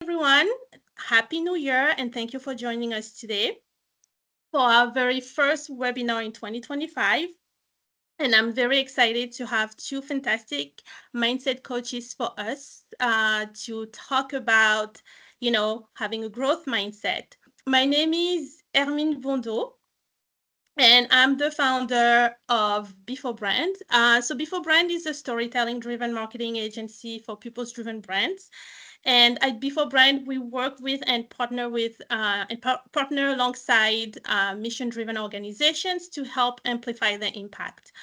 everyone. Happy New Year, and thank you for joining us today for our very first webinar in 2025. And I'm very excited to have two fantastic mindset coaches for us to talk about, having a growth mindset. My name is Hermine Mbondo, and I'm the founder of Before Brand. So Before Brand is a storytelling-driven marketing agency for purpose-driven brands. And at Before Brand, we work with and partner with partner alongside mission-driven organizations to help amplify their impact.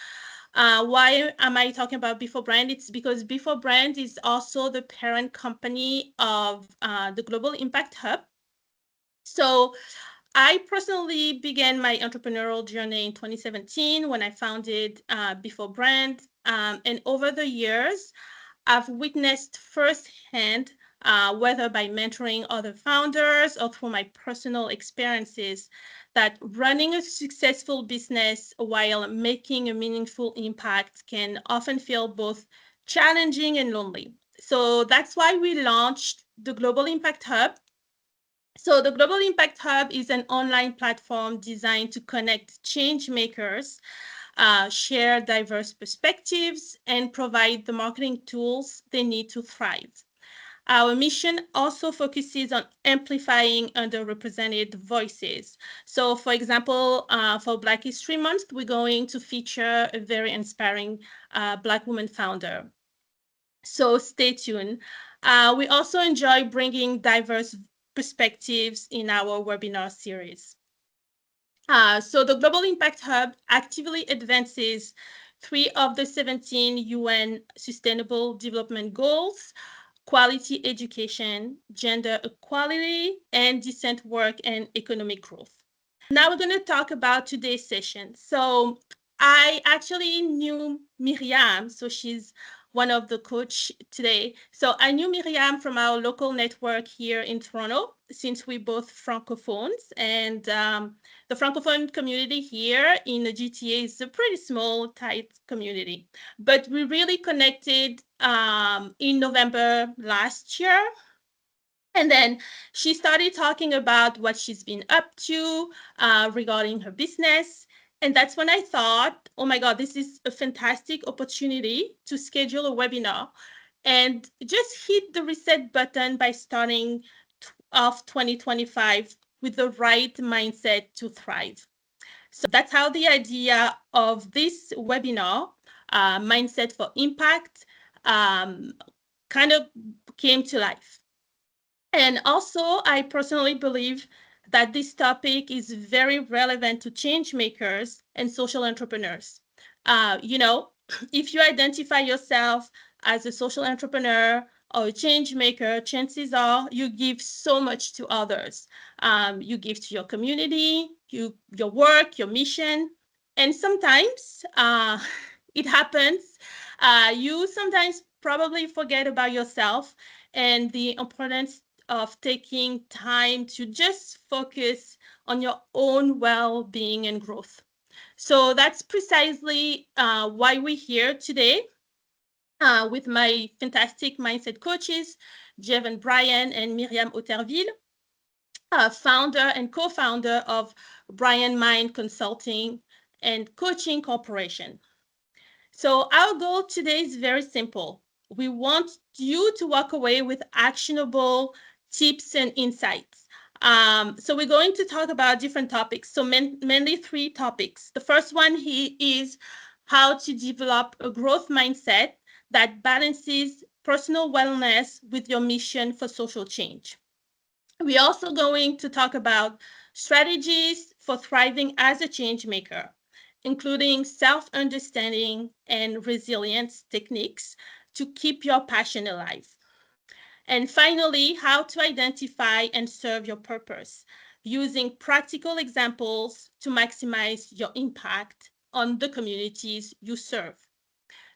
Why am I talking about Before Brand? It's because Before Brand is also the parent company of the Global Impact Hub. So I personally began my entrepreneurial journey in 2017 when I founded Before Brand. And over the years, I've witnessed firsthand, whether by mentoring other founders or through my personal experiences, that running a successful business while making a meaningful impact can often feel both challenging and lonely. So that's why we launched the Global Impact Hub. So the Global Impact Hub is an online platform designed to connect change makers, share diverse perspectives, and provide the marketing tools they need to thrive. Our mission also focuses on amplifying underrepresented voices. So, for example, for Black History Month, we're going to feature a very inspiring Black woman founder. So, stay tuned. We also enjoy bringing diverse perspectives in our webinar series. So the Global Impact Hub actively advances 3 of the 17 UN Sustainable Development Goals: quality education, gender equality, and decent work and economic growth. Now we're going to talk about today's session. So I actually knew Myriam, so she's one of the coach today. So I knew Myriam from our local network here in Toronto, since we both francophones, and the francophone community here in the GTA is a pretty small, tight community. But we really connected in November last year. And then she started talking about what she's been up to regarding her business. And that's when I thought, oh my God, this is a fantastic opportunity to schedule a webinar and just hit the reset button by starting off 2025 with the right mindset to thrive. So that's how the idea of this webinar, Mindset for Impact, kind of came to life. And also, I personally believe that this topic is very relevant to change makers and social entrepreneurs. You know, if you identify yourself as a social entrepreneur or a change maker, chances are you give so much to others. You give to your community, your work, your mission, and sometimes it happens. You sometimes probably forget about yourself and the importance of taking time to just focus on your own well-being and growth. So that's precisely why we're here today with my fantastic mindset coaches, Jevon Brian and Myriam Otterville, founder and co-founder of Brian Mind Consulting and Coaching Corporation. So our goal today is very simple. We want you to walk away with actionable tips and insights. So we're going to talk about different topics. So mainly 3 topics. The first one is how to develop a growth mindset that balances personal wellness with your mission for social change. We're also going to talk about strategies for thriving as a change maker, including self-understanding and resilience techniques to keep your passion alive. And finally, how to identify and serve your purpose using practical examples to maximize your impact on the communities you serve.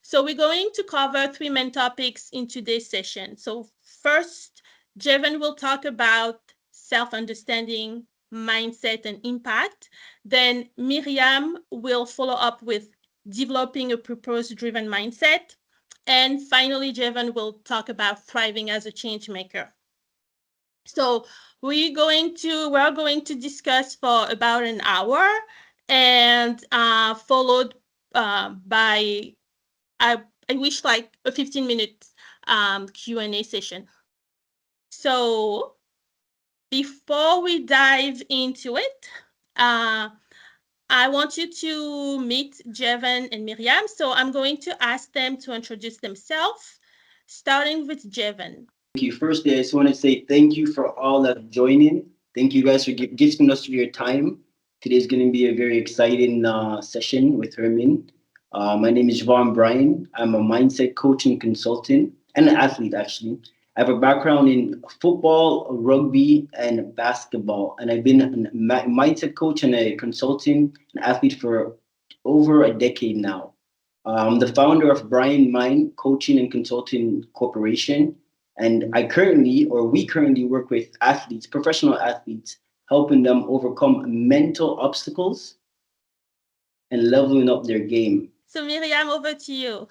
So we're going to cover 3 main topics in today's session. So first, Jevon will talk about self-understanding, mindset, and impact. Then Myriam will follow up with developing a purpose-driven mindset. And finally, Jevon will talk about thriving as a change maker. So we're going to discuss for about an hour, and followed by I I wish like a 15-minute Q&A session. So before we dive into it, uh, I want you to meet Jevon and Myriam. So I'm going to ask them to introduce themselves, starting with Jevon. Thank you. Firstly, I just want to say thank you for all that joining. Thank you guys for gifting us your time. Today's going to be a very exciting session with Hermine. My name is Jevon Brian. I'm a mindset coach and consultant and an athlete, actually. I have a background in football, rugby, and basketball. And I've been a mindset coach and a consultant and athlete for over a decade now. I'm the founder of Brian Mind Coaching and Consulting Corporation, and we currently work with athletes, professional athletes, helping them overcome mental obstacles and leveling up their game. So Myriam, over to you.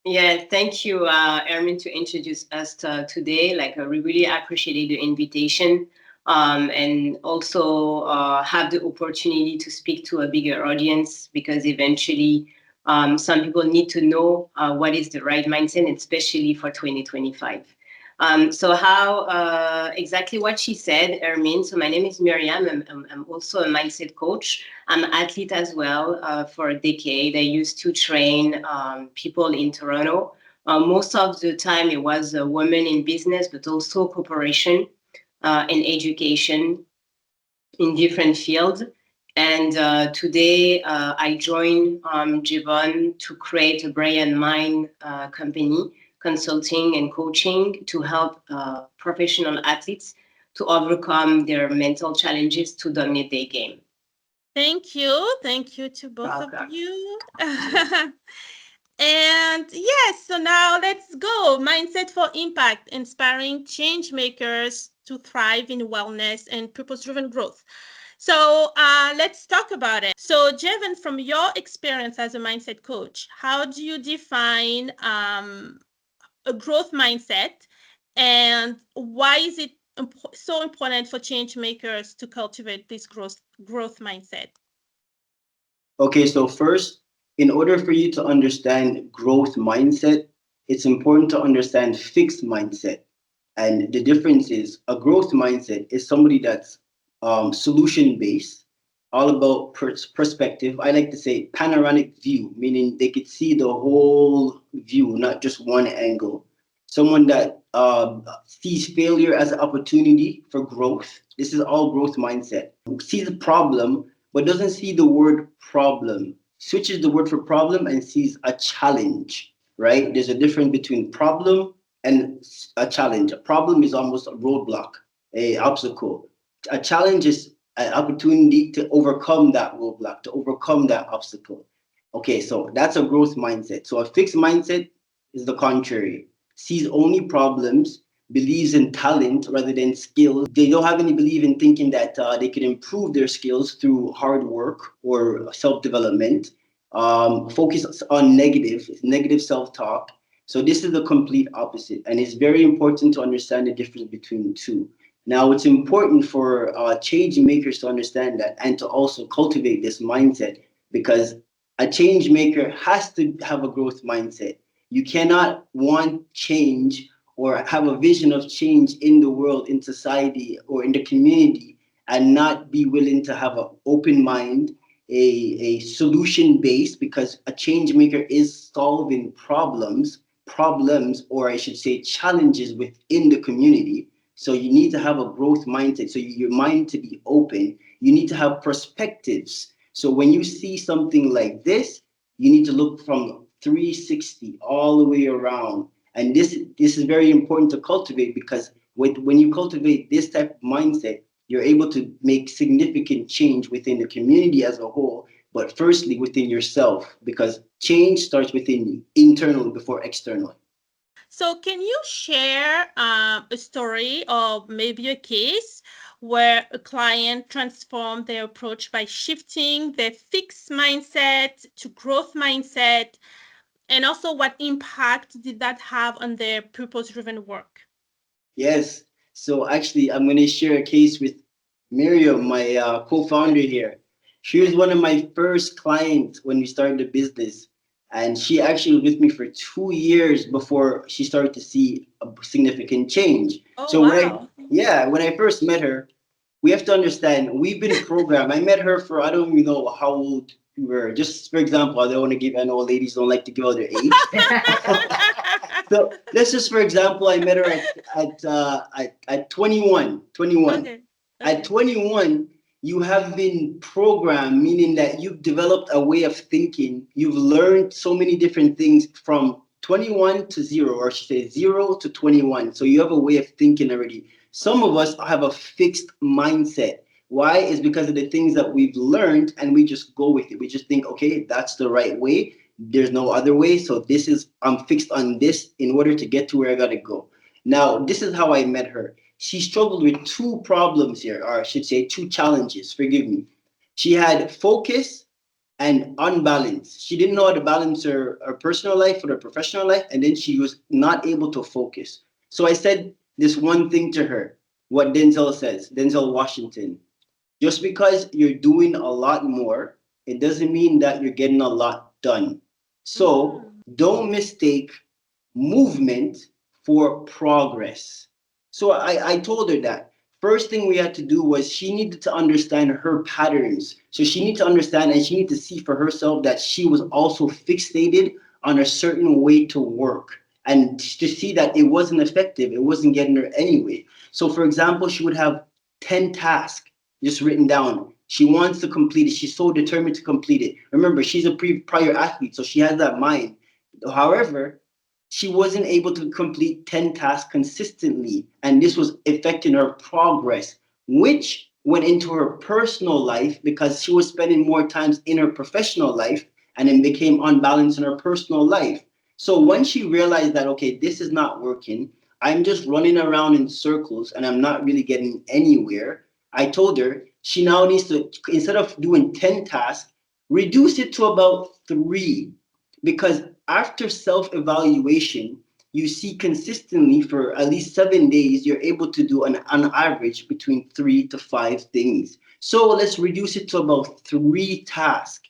Yeah, thank you, Ermin, to introduce us today. Like, we really appreciated the invitation, and also have the opportunity to speak to a bigger audience because eventually, some people need to know what is the right mindset, especially for 2025. So how exactly what she said, Ermin. So my name is Miriam. I'm also a mindset coach. I'm an athlete as well for a decade. I used to train people in Toronto. Most of the time, it was women in business, but also corporation and education in different fields. And today, I joined Jevon to create a Brian Mind company, consulting and coaching to help professional athletes to overcome their mental challenges to dominate their game. Thank you. Thank you to both of you. And yes, so now let's go. Mindset for impact, inspiring change makers to thrive in wellness and purpose-driven growth. So let's talk about it. So, Jevon, from your experience as a mindset coach, how do you define a growth mindset, and why is it so important for change makers to cultivate this growth mindset? Okay, so first, in order for you to understand growth mindset, it's important to understand fixed mindset. And the difference is a growth mindset is somebody that's solution based, all about perspective. I like to say panoramic view, meaning they could see the whole view, not just one angle. Someone that sees failure as an opportunity for growth. This is all growth mindset. Sees a problem, but doesn't see the word problem. Switches the word for problem and sees a challenge, right? There's a difference between problem and a challenge. A problem is almost a roadblock, a obstacle. A challenge is an opportunity to overcome that roadblock, to overcome that obstacle. Okay, so that's a growth mindset. So a fixed mindset is the contrary. Sees only problems, believes in talent rather than skill. They don't have any belief in thinking that they can improve their skills through hard work or self development. Focus on negative self talk. So this is the complete opposite, and it's very important to understand the difference between the two. Now, it's important for change makers to understand that and to also cultivate this mindset because a change maker has to have a growth mindset. You cannot want change or have a vision of change in the world, in society, or in the community, and not be willing to have an open mind, a solution based, because a change maker is solving problems, or I should say challenges within the community. So you need to have a growth mindset. So your mind to be open. You need to have perspectives. So when you see something like this, you need to look from 360 all the way around. And this is very important to cultivate because when you cultivate this type of mindset, you're able to make significant change within the community as a whole, but firstly within yourself, because change starts within you, internally before externally. So, can you share a story or maybe a case where a client transformed their approach by shifting their fixed mindset to growth mindset? And also, what impact did that have on their purpose driven work? Yes. So actually, I'm going to share a case with Myriam, my co-founder here. She was one of my first clients when we started the business, and she actually was with me for 2 years before she started to see a significant change. Oh, So wow. when I first met her, we have to understand we've been programmed. I met her for I don't even know how old we were. Just for example, I don't want to give. I know ladies don't like to give out their age. So let's just, for example, I met her at 21. 21. Okay. At Okay. 21, you have been programmed, meaning that you've developed a way of thinking. You've learned so many different things from 21 to zero, or I should say 0 to 21. So you have a way of thinking already. Some of us have a fixed mindset. Why? Is because of the things that we've learned and we just go with it. We just think, okay, that's the right way. There's no other way. So this is, I'm fixed on this in order to get to where I gotta go. Now, this is how I met her. She struggled with two problems here, or I should say two challenges, forgive me. She had focus and unbalance. She didn't know how to balance her personal life with her professional life, and then she was not able to focus. So I said this one thing to her, what Denzel says, Denzel Washington. Just because you're doing a lot more, it doesn't mean that you're getting a lot done. So Mm. don't mistake movement for progress. So I told her that. First thing we had to do was she needed to understand her patterns. So she needed to understand and she needed to see for herself that she was also fixated on a certain way to work and to see that it wasn't effective. It wasn't getting her anywhere. So, for example, she would have 10 tasks just written down. She wants to complete it. She's so determined to complete it. Remember, she's a prior athlete, so she has that mind. However, she wasn't able to complete 10 tasks consistently, and this was affecting her progress, which went into her personal life because she was spending more times in her professional life and then became unbalanced in her personal life. So when she realized that, okay, this is not working, I'm just running around in circles and I'm not really getting anywhere, I told her she now needs to, instead of doing 10 tasks, reduce it to about three. Because after self evaluation, you see consistently for at least 7 days, you're able to do an average between 3 to 5 things. So let's reduce it to about three tasks.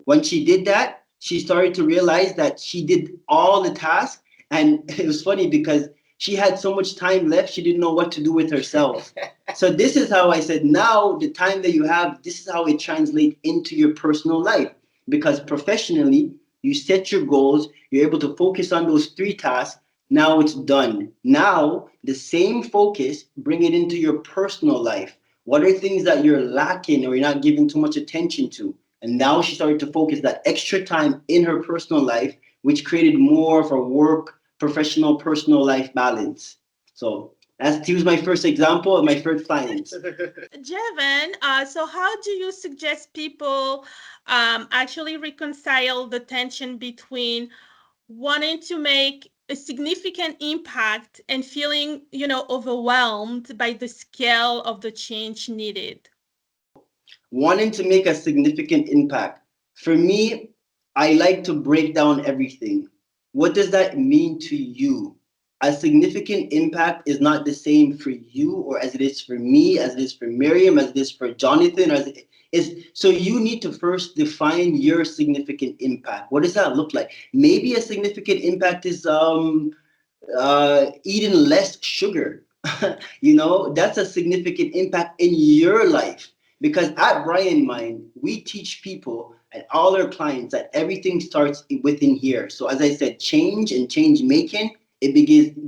When she did that, she started to realize that she did all the tasks. And it was funny because she had so much time left, she didn't know what to do with herself. So this is how I said, now the time that you have, this is how it translates into your personal life. Because professionally, you set your goals, you're able to focus on those three tasks. Now it's done. Now, the same focus, bring it into your personal life. What are things that you're lacking or you're not giving too much attention to? And now she started to focus that extra time in her personal life, which created more of a work, professional, personal life balance. So that's, he was my first example of my first client. Jevon, so how do you suggest people actually reconcile the tension between wanting to make a significant impact and feeling, overwhelmed by the scale of the change needed? Wanting to make a significant impact. For me, I like to break down everything. What does that mean to you? A significant impact is not the same for you or as it is for me, as it is for Miriam, as it is for Jonathan, as it is. So you need to first define your significant impact. What does that look like? Maybe a significant impact is eating less sugar. That's a significant impact in your life. Because at Brian Mind, we teach people and all our clients that everything starts within here. So as I said, change and change making, it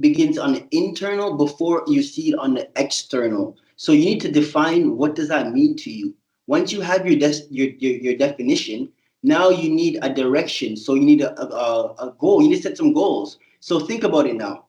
begins on the internal before you see it on the external. So you need to define what does that mean to you. Once you have your definition, now you need a direction. So you need a goal. You need to set some goals. So think about it now.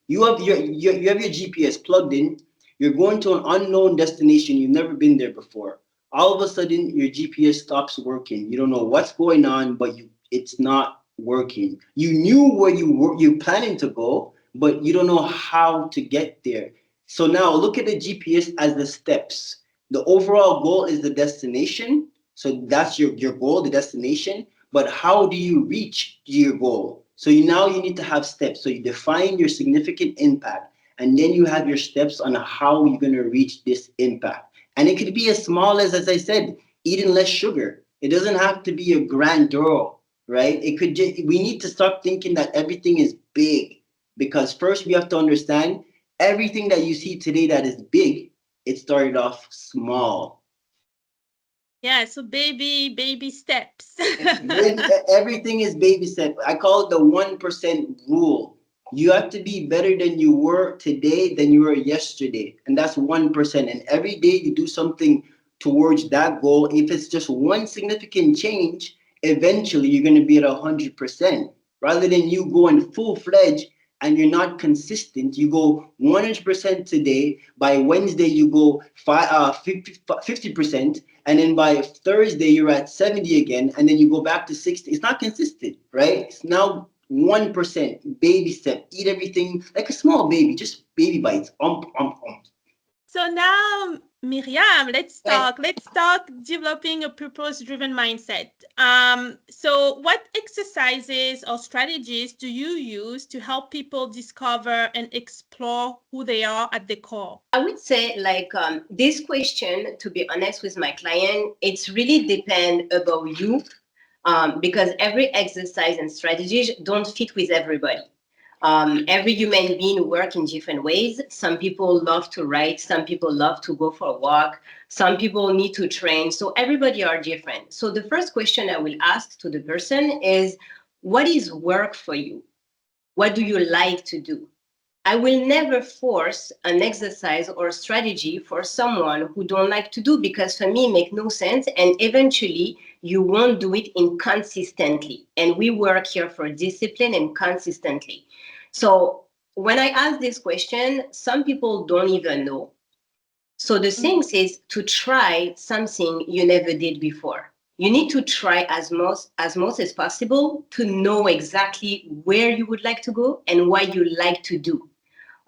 You have your GPS plugged in. You're going to an unknown destination. You've never been there before. All of a sudden, your GPS stops working. You don't know what's going on, but it's not working. You knew where you planning to go, but you don't know how to get there. So now look at the GPS as the steps. The overall goal is the destination. So that's your goal, the destination. But how do you reach your goal? So now you need to have steps. So you define your significant impact. And then you have your steps on how you're going to reach this impact. And it could be as small as I said, eating less sugar. It doesn't have to be a grandeur, right? It could just, we need to stop thinking that everything is big, because first we have to understand everything that you see today that is big, it started off small. Yeah, so baby steps. Everything is baby step. I call it the 1% rule. You have to be better than you were today than you were yesterday. And that's 1%. And every day you do something towards that goal. If it's just one significant change, eventually you're going to be at 100%. Rather than you going full fledged and you're not consistent, you go 100% today. By Wednesday, you go 50%. And then by Thursday, you're at 70 again. And then you go back to 60. It's not consistent, right? It's now 1%, baby step. Eat everything like a small baby, just baby bites. So now, Miriam, let's talk. Let's talk developing a purpose-driven mindset. So what exercises or strategies do you use to help people discover and explore who they are at the core? I would say, like, this question, to be honest with my client, it's really depend about you, because every exercise and strategies don't fit with everybody. Every human being work in different ways. Some people love to write, some people love to go for a walk, some people need to train. So everybody are different. So the first question I will ask to the person is, what is work for you? What do you like to do? I will never force an exercise or strategy for someone who don't like to do, because for me it make no sense, and eventually you won't do it inconsistently. And we work here for discipline and consistently. So when I ask this question, some people don't even know. So the thing is to try something you never did before. You need to try as much as possible to know exactly where you would like to go and what you like to do.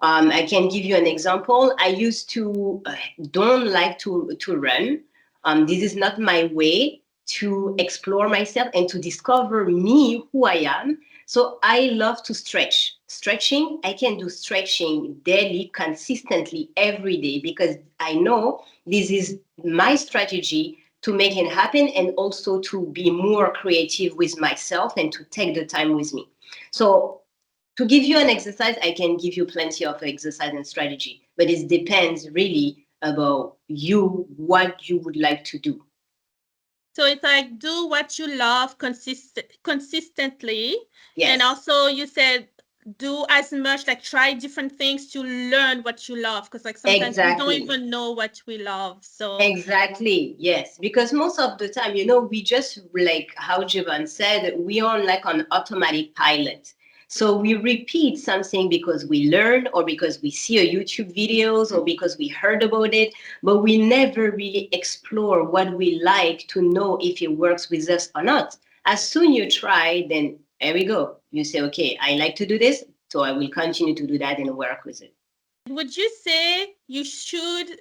I can give you an example. I used to don't like to run. This is not my way to explore myself and to discover me, who I am. So I love to stretch. Stretching, I can do stretching daily, consistently every day, because I know this is my strategy to make it happen, and also to be more creative with myself and to take the time with me. So to give you an exercise, I can give you plenty of exercise and strategy, but it depends really about you, what you would like to do. So it's like do what you love consistently. And Yes, also you said do as much, like try different things to learn what you love. Because like sometimes we don't exactly. even know what we love. So Exactly, yes. Because most of the time, we just, like how Jevon said, we are like on automatic pilot. So we repeat something because we learn, or because we see a YouTube videos, or because we heard about it, but we never really explore what we like to know if it works with us or not. As soon you try, then there we go. You say, okay, I like to do this, so I will continue to do that and work with it. would you say you should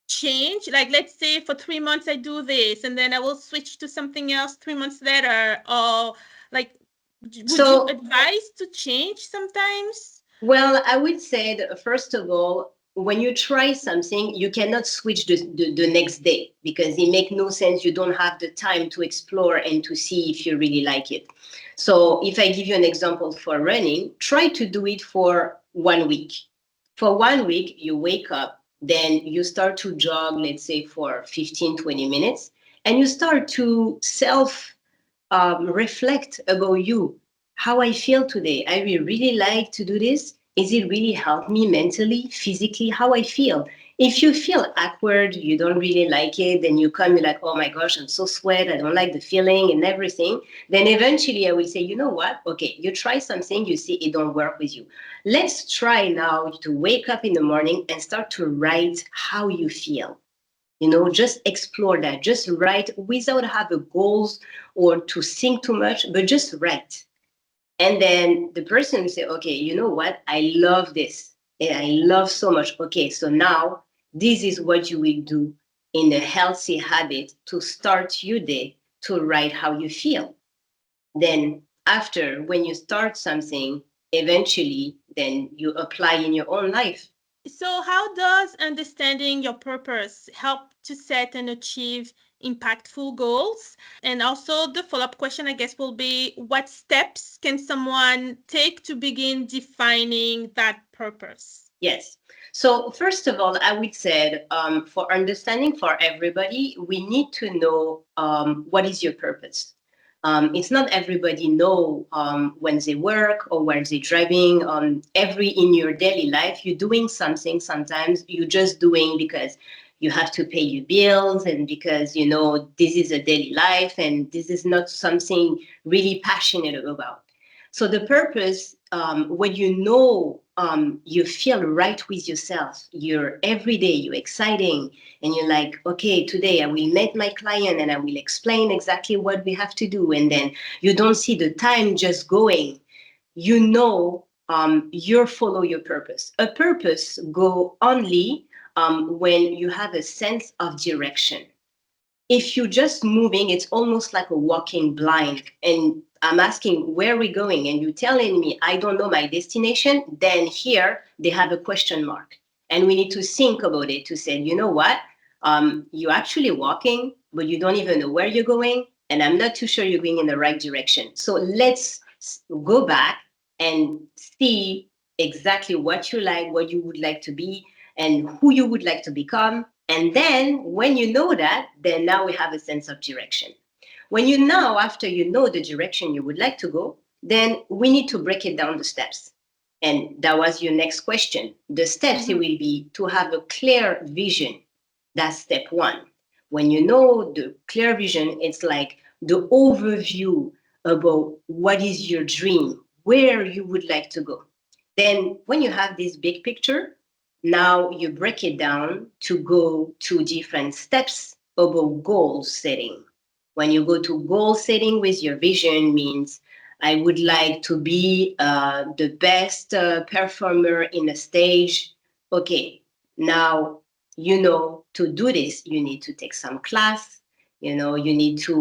change? Like, let's say for 3 months I do this, and then I will switch to something else 3 months later. Or like, would you So advise to change sometimes? well, I would say that first of all, when you try something, you cannot switch the next day, because it makes no sense. You don't have the time to explore and to see if you really like it. So if I give you an example for running, try to do it for 1 week. For 1 week, you wake up, then you start to jog, let's say for 15, 20 minutes, and you start to self reflect about you, how I feel today. I will really like to do this. Is it really help me mentally, physically, how I feel? If you feel awkward, you don't really like it, then you come, you're like, oh my gosh, I'm so sweat, I don't like the feeling and everything. Then eventually I will say, you know what? Okay, you try something, you see it don't work with you. Let's try now to wake up in the morning and start to write how you feel. Just explore that, just write without having goals or to think too much, but just write. And then the person will say, okay, you know what, I love this and I love so much. Okay, so now this is what you will do in a healthy habit to start your day, to write how you feel. Then after, when you start something, eventually then you apply in your own life. So, how does understanding your purpose help to set and achieve impactful goals? And also, the follow up question, I guess, will be what steps can someone take to begin defining that purpose? Yes. So first of all, I would say for understanding for everybody, we need to know what is your purpose. It's not everybody know when they work or while they're driving. Every in your daily life, you're doing something. Sometimes you're just doing because you have to pay your bills and because you know this is a daily life and this is not something really passionate about. So the purpose, when you know you feel right with yourself, you're every day, you're exciting, and you're like, okay, today I will meet my client and I will explain exactly what we have to do. And then you don't see the time just going. You know you follow your purpose. A purpose go only when you have a sense of direction. If you're just moving, it's almost like a walking blind. And I'm asking, where are we going? And you're telling me, I don't know my destination. Then here they have a question mark. And we need to think about it to say, you know what? You're actually walking, but you don't even know where you're going. And I'm not too sure you're going in the right direction. So let's go back and see exactly what you like, what you would like to be, and who you would like to become. And then when you know that, then now we have a sense of direction. When you know, after you know the direction you would like to go, then we need to break it down the steps. And that was your next question. The steps it Mhm. will be to have a clear vision. That's step one. When you know the clear vision, it's like the overview about what is your dream, where you would like to go. Then, when you have this big picture, now you break it down to go to different steps about goal setting. When you go to goal setting with your vision means I would like to be the best performer in a stage. Okay, now you know to do this you need to take some class. You know you need to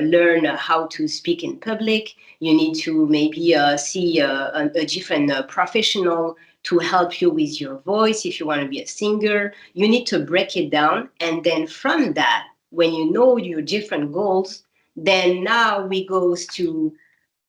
learn how to speak in public. You need to maybe see a different professional to help you with your voice. If you want to be a singer, you need to break it down. And then from that, when you know your different goals, then now we goes to,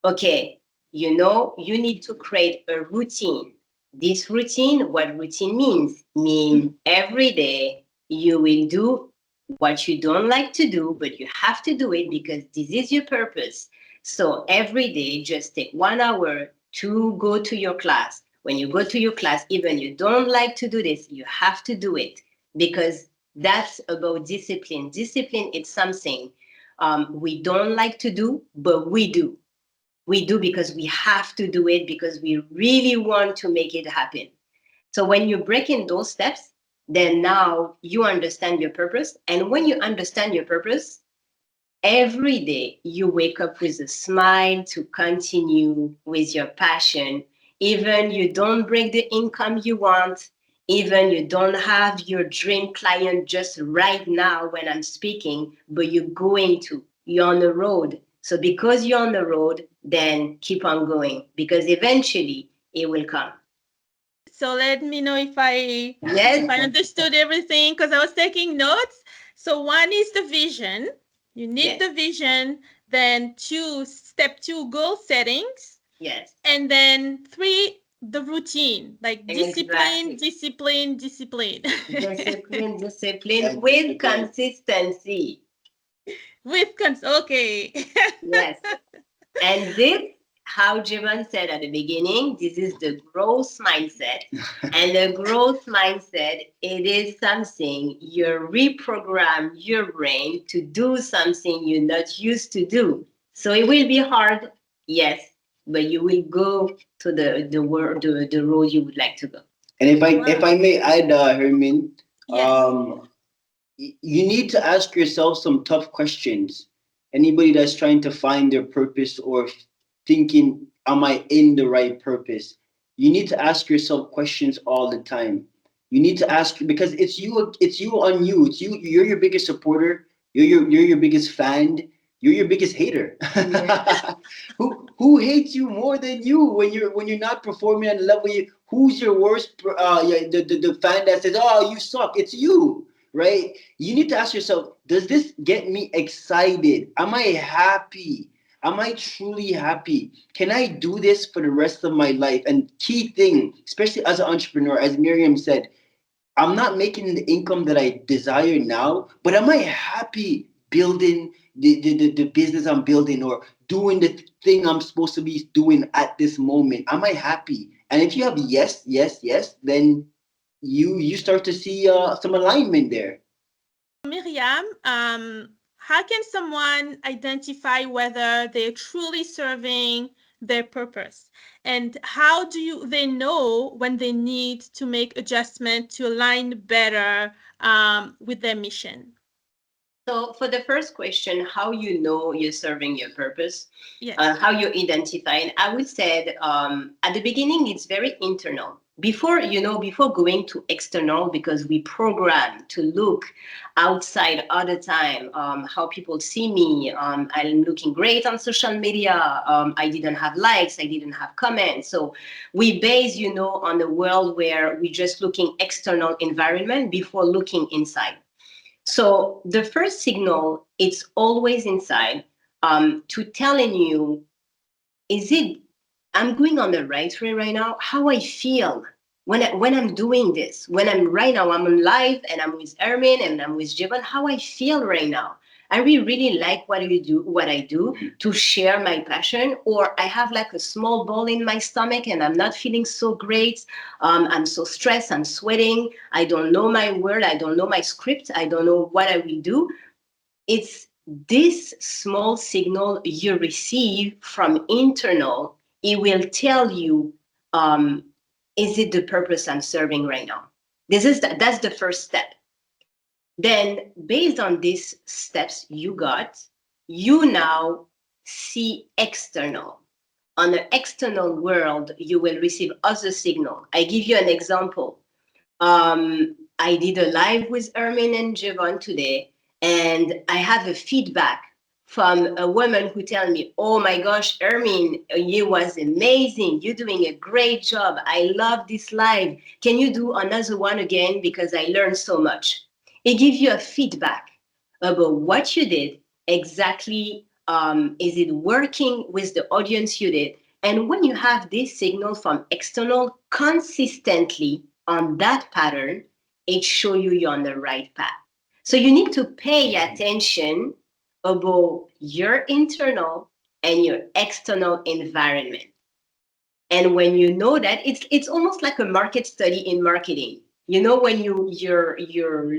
okay, you know, you need to create a routine. This routine, what routine means? Mean every day you will do what you don't like to do, but you have to do it because this is your purpose. So every day, just take 1 hour to go to your class. When you go to your class, even you don't like to do this, you have to do it because that's about discipline. Discipline is something we don't like to do, but we do. We do because we have to do it because we really want to make it happen. So when you break in those steps, then now you understand your purpose. And when you understand your purpose, every day you wake up with a smile to continue with your passion. Even you don't bring the income you want, even you don't have your dream client just right now when I'm speaking, but you're going to, you're on the road. So because you're on the road, then keep on going because eventually it will come. So let me know if Yes, I understood everything because I was taking notes. So one is the vision. You need yes, the vision. Then two, step two, goal settings. yes, And then three, the routine, like discipline, exactly. discipline, discipline. Discipline, discipline And with discipline. consistency. Okay. Yes. And this, how Jevon said at the beginning, this is the growth mindset. And the growth mindset, it is something you reprogram your brain to do something you're not used to do. So it will be hard, yes, but you will go to the road you would like to go. And if Wow. I may add, Hermine, Yes. you need to ask yourself some tough questions. Anybody that's trying to find their purpose or thinking, am I in the right purpose? You need to ask yourself questions all the time. You need to ask because it's you on you. It's you. You're your biggest supporter. You're your biggest fan. you're your biggest hater. Yeah. Who hates you more than you when you're not performing at the level you? Who's your worst? Yeah, the fan that says, "Oh, you suck." It's you, right? You need to ask yourself, does this get me excited? Am I happy? Am I truly happy? Can I do this for the rest of my life? And key thing, especially as an entrepreneur, as Miriam said, I'm not making the income that I desire now, but am I happy building the business I'm building or doing the thing I'm supposed to be doing at this moment? Am I happy? And if you have yes, yes, yes, then you start to see some alignment there. Miriam, how can someone identify whether they're truly serving their purpose? And how do they know when they need to make adjustment to align better with their mission? So, for the first question, how you know you're serving your purpose, Yes. how you identify, and I would say that, at the beginning it's very internal. Before going to external, because we program to look outside all the time. How people see me, I'm looking great on social media. I didn't have likes, I didn't have comments. So we base, on the world where we're just looking external environment before looking inside. So the first signal, it's always inside, to telling you, is it, I'm going on the right way right now? How I feel when I'm doing this, when I'm right now, I'm on live and I'm with Hermine and I'm with Jevon, how I feel right now. I really like what I do to share my passion, or I have like a small ball in my stomach and I'm not feeling so great. I'm so stressed, I'm sweating. I don't know my word, I don't know my script, I don't know what I will do. It's this small signal you receive from internal. It will tell you, um, is it the purpose I'm serving right now? That's the first step. Then, based on these steps you got, you now see external. On the external world, you will receive other signal. I give you an example. I did a live with Hermine and Jevon today, and I have a feedback from a woman who tell me, "Oh my gosh, Hermine, you was amazing. You're doing a great job. I love this live. Can you do another one again? Because I learned so much." It gives you a feedback about what you did exactly. Is it working with the audience you did? And when you have this signal from external consistently on that pattern, it show you're on the right path. So you need to pay attention about your internal and your external environment. And when you know that, it's almost like a market study in marketing. When you're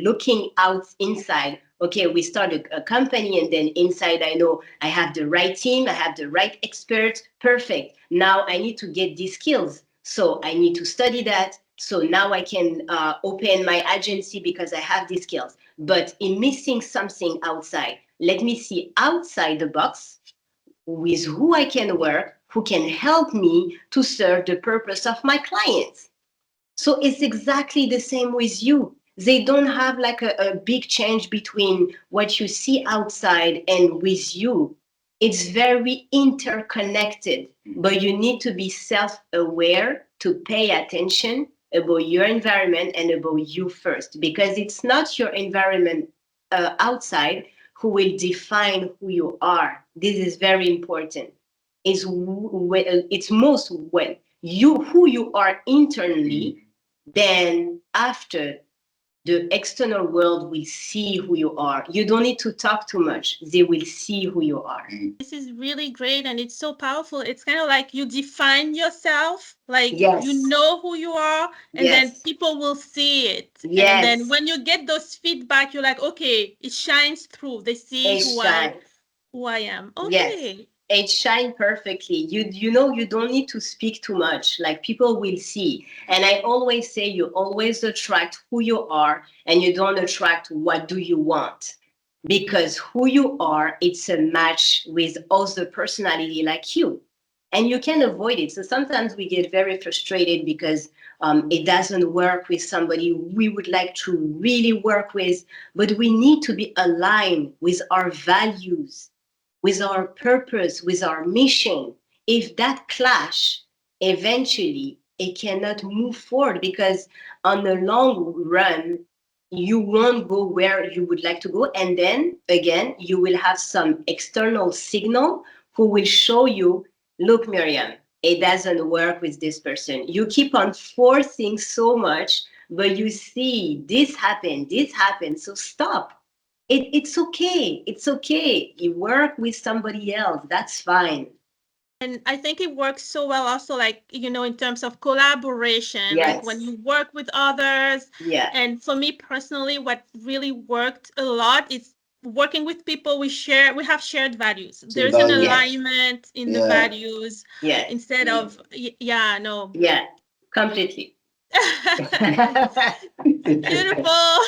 looking out inside. Okay, we start a company, and then inside I know I have the right team, I have the right experts. Perfect. Now I need to get these skills, so I need to study that. So now I can open my agency because I have these skills. But in missing something outside, let me see outside the box with who I can work, who can help me to serve the purpose of my clients. So it's exactly the same with you. They don't have like a big change between what you see outside and with you. It's very interconnected, but you need to be self aware to pay attention about your environment and about you first, because it's not your environment outside who will define who you are. This is very important. It's most when you who you are internally, then after the external world will see who you are. You don't need to talk too much. They will see who you are. This is really great and it's so powerful. It's kind of like you define yourself, like you Yes. know who you are, and then Yes. people will see it. And then Yes. when you get those feedback, you're like, okay, it shines through. They see It shines. who I am. Yes, Okay. it shine perfectly. You don't need to speak too much. Like people will see. And I always say you always attract who you are, and you don't attract what do you want. Because who you are, it's a match with other personality like you. And you can avoid it. So sometimes we get very frustrated because it doesn't work with somebody we would like to really work with, but we need to be aligned with our values. with our purpose, with our mission, if that clash, eventually it cannot move forward, because on the long run, you won't go where you would like to go. And then again, you will have some external signal who will show you, look, Myriam, it doesn't work with this person. You keep on forcing so much, but you see this happened. So stop. It's okay. It's okay. You work with somebody else. That's fine. And I think it works so well also, like, in terms of collaboration, like when Yes. you work with others. Yeah. And for me personally, what really worked a lot is working with people we have shared values. Same There's an values. Yes. alignment in the Yeah. values Yes. instead of, yeah, no. Yeah. Completely. Beautiful.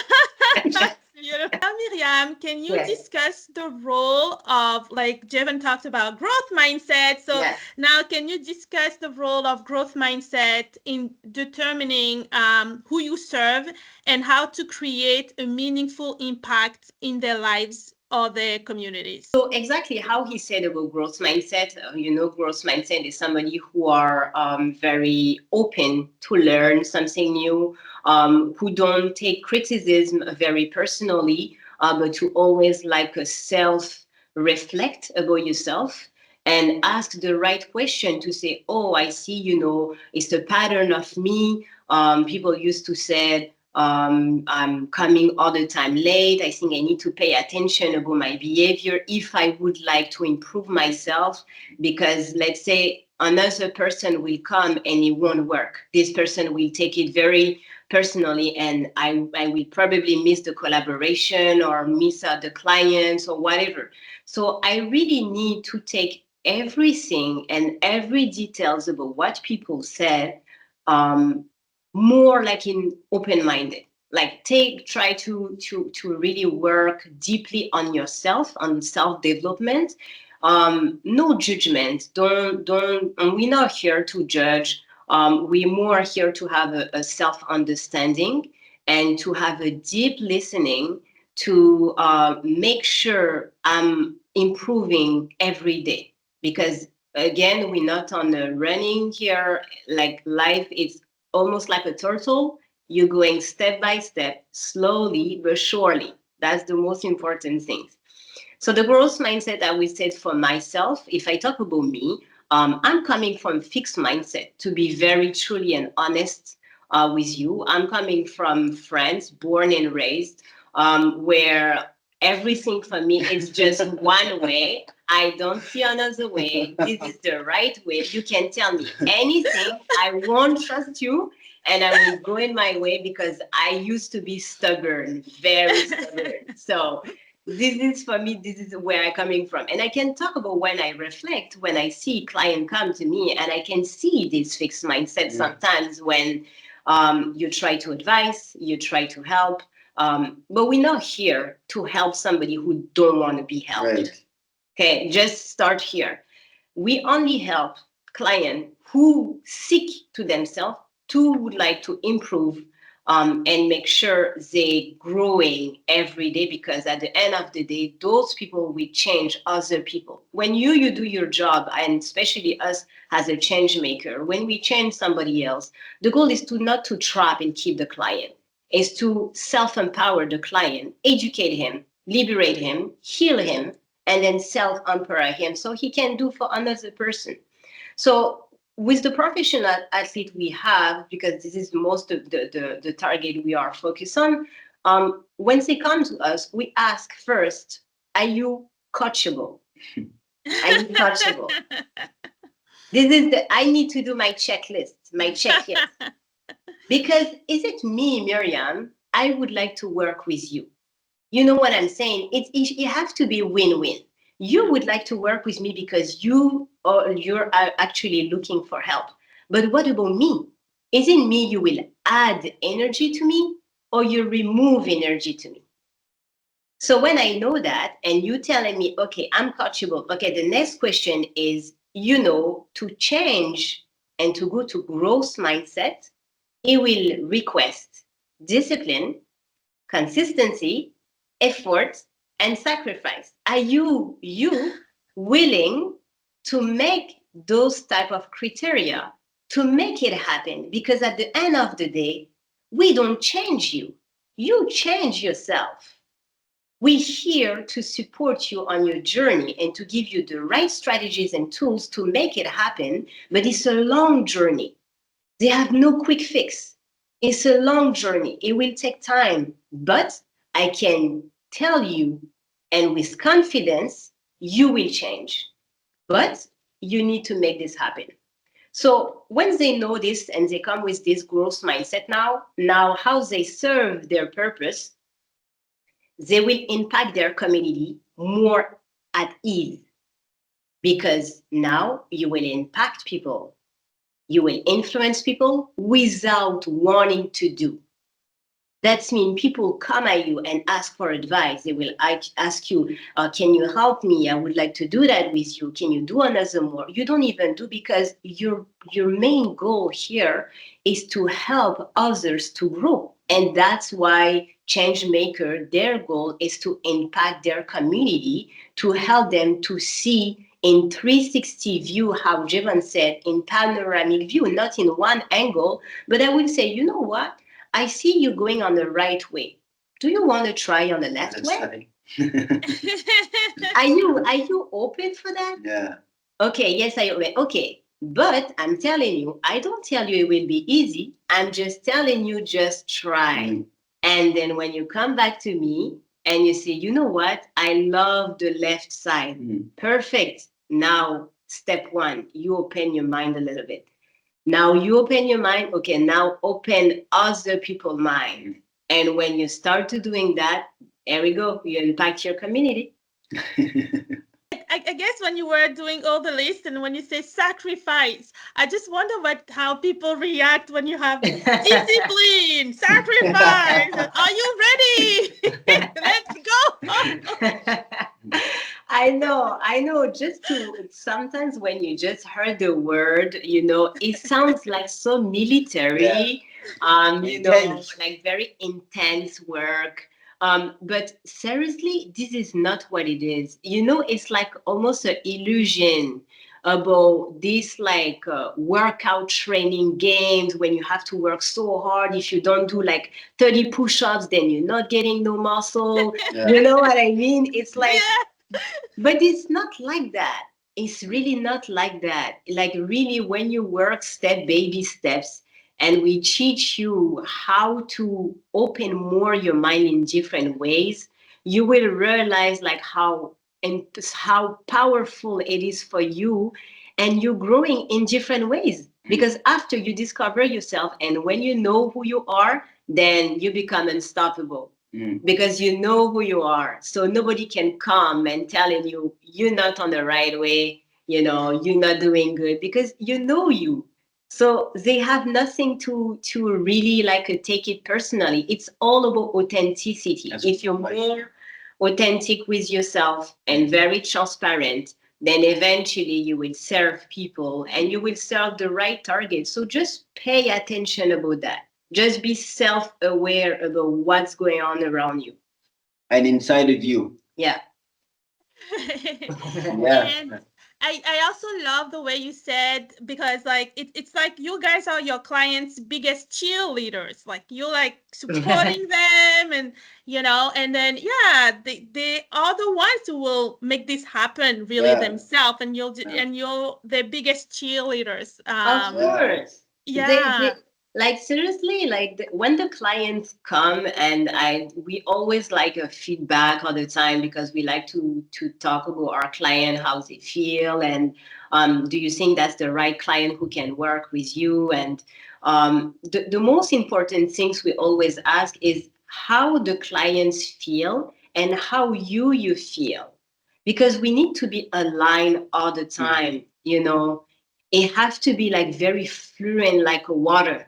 Beautiful. Now, Miriam, can you Yes. discuss the role of, like Jevon talked about, growth mindset? So Yes. now, can you discuss the role of growth mindset in determining who you serve and how to create a meaningful impact in their lives or their communities? So exactly how he said about growth mindset, growth mindset is somebody who are very open to learn something new, who don't take criticism very personally, but to always like a self reflect about yourself and ask the right question to say, oh, I see, it's a pattern of me. People used to say, I'm coming all the time late. I think I need to pay attention about my behavior if I would like to improve myself. Because let's say another person will come and it won't work. This person will take it very personally, and I will probably miss the collaboration or miss out the clients or whatever. So I really need to take everything and every details about what people said, um, more like in open-minded, like try to really work deeply on yourself, on self-development. No judgment, don't and we're not here to judge. We're more here to have a self-understanding and to have a deep listening to make sure I'm improving every day. Because again, we're not on the running here. Like life is almost like a turtle. You're going step by step, slowly but surely. That's the most important thing. So the growth mindset I would say for myself, if I talk about me, I'm coming from fixed mindset, to be very truly and honest with you. I'm coming from France, born and raised, where everything for me is just one way. I don't see another way. This is the right way. You can tell me anything. I won't trust you, and I will go in my way because I used to be stubborn, very stubborn. So this is for me, this is where I'm coming from. And I can talk about when I reflect, when I see client come to me, and I can see this fixed mindset sometimes when you try to advise, you try to help, but we're not here to help somebody who don't want to be helped. Right. Okay, just start here. We only help clients who seek to themselves, to would like to improve, and make sure they growing every day, because at the end of the day, those people will change other people. When you do your job, and especially us as a change maker, when we change somebody else, the goal is to not to trap and keep the client, is to self-empower the client, educate him, liberate him, heal him, and then self-empower him so he can do for another person. So with the professional athlete we have, because this is most of the target we are focused on, when they come to us, we ask first, are you coachable? Are you coachable? This is I need to do my checklist, my checklist. Because is it me, Myriam? I would like to work with you. You know what I'm saying? It has to be win-win. You would like to work with me because you're actually looking for help. But what about me? Is it me you will add energy to me, or you remove energy to me? So when I know that and you telling me, okay, I'm coachable. Okay, the next question is, to change and to go to growth mindset, it will request discipline, consistency, effort, and sacrifice. Are you willing to make those type of criteria to make it happen. Because at the end of the day, we don't change you. You change yourself. We're here to support you on your journey and to give you the right strategies and tools to make it happen. But it's a long journey. They have no quick fix. It's a long journey. It will take time. But I can tell you, and with confidence, you will change. But you need to make this happen. So when they know this and they come with this growth mindset now how they serve their purpose, they will impact their community more at ease because now you will impact people. You will influence people without wanting to do. That's mean people come at you and ask for advice. They will ask you, can you help me? I would like to do that with you. Can you do another more? You don't even do because your main goal here is to help others to grow. And that's why Changemaker, their goal is to impact their community, to help them to see in 360 view, how Jevon said, in panoramic view, not in one angle. But I will say, you know what? I see you going on the right way. Do you want to try on the left way? Are you open for that? Yeah. Okay, yes, I open. Okay. But I'm telling you, I don't tell you it will be easy. I'm just telling you just try. And then when you come back to me and you say, you know what? I love the left side. Perfect. Now, step one, you open your mind a little bit. Now you open your mind. Okay, now open other people's mind. And when you start to doing that, there we go. You impact your community. I guess when you were doing all the list and when you say sacrifice, I just wonder how people react when you have discipline, sacrifice. Are you ready? Let's go. I know. Just to sometimes when you just heard the word, it sounds like so military, like very intense work. But seriously, this is not what it is. It's like almost an illusion about this like workout training games when you have to work so hard. If you don't do like 30 push-ups, then you're not getting no muscle. Yeah. You know what I mean? It's like, yeah. But it's not like that. It's really not like that. Like really, when you work baby steps, and we teach you how to open more your mind in different ways, you will realize like how powerful it is for you, and you're growing in different ways. Because after you discover yourself and when you know who you are, then you become unstoppable. Because you know who you are. So nobody can come and telling you you're not on the right way, you're not doing good because you know you. So they have nothing to really like take it personally. It's all about authenticity. If you're more authentic with yourself and very transparent, then eventually you will serve people and you will serve the right target. So just pay attention about that. Just be self-aware about what's going on around you. And inside of you. Yeah. Yeah. And I also love the way you said, because like it's like you guys are your clients' biggest cheerleaders. Like you're like supporting them, and and then yeah, they are the ones who will make this happen really themselves, and you're their biggest cheerleaders. Of course. Yeah. Like seriously, like when the clients come, and we always like a feedback all the time because we like to talk about our client, how they feel, and do you think that's the right client who can work with you? And the most important things we always ask is how the clients feel and how you feel, because we need to be aligned all the time. It has to be like very fluent like a water.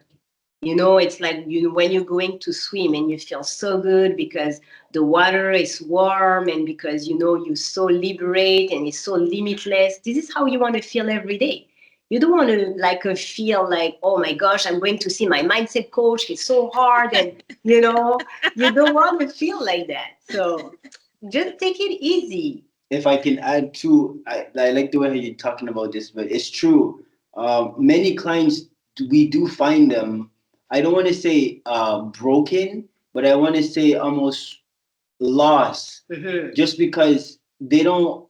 It's like when you're going to swim and you feel so good because the water is warm, and because you're so liberate and it's so limitless. This is how you want to feel every day. You don't want to like feel like, oh my gosh, I'm going to see my mindset coach, it's so hard, and you don't want to feel like that. So just take it easy. if I can add to, I like the way you're talking about this, but it's true. Many clients, we do find them. I don't want to say broken, but I want to say almost lost, just because they don't.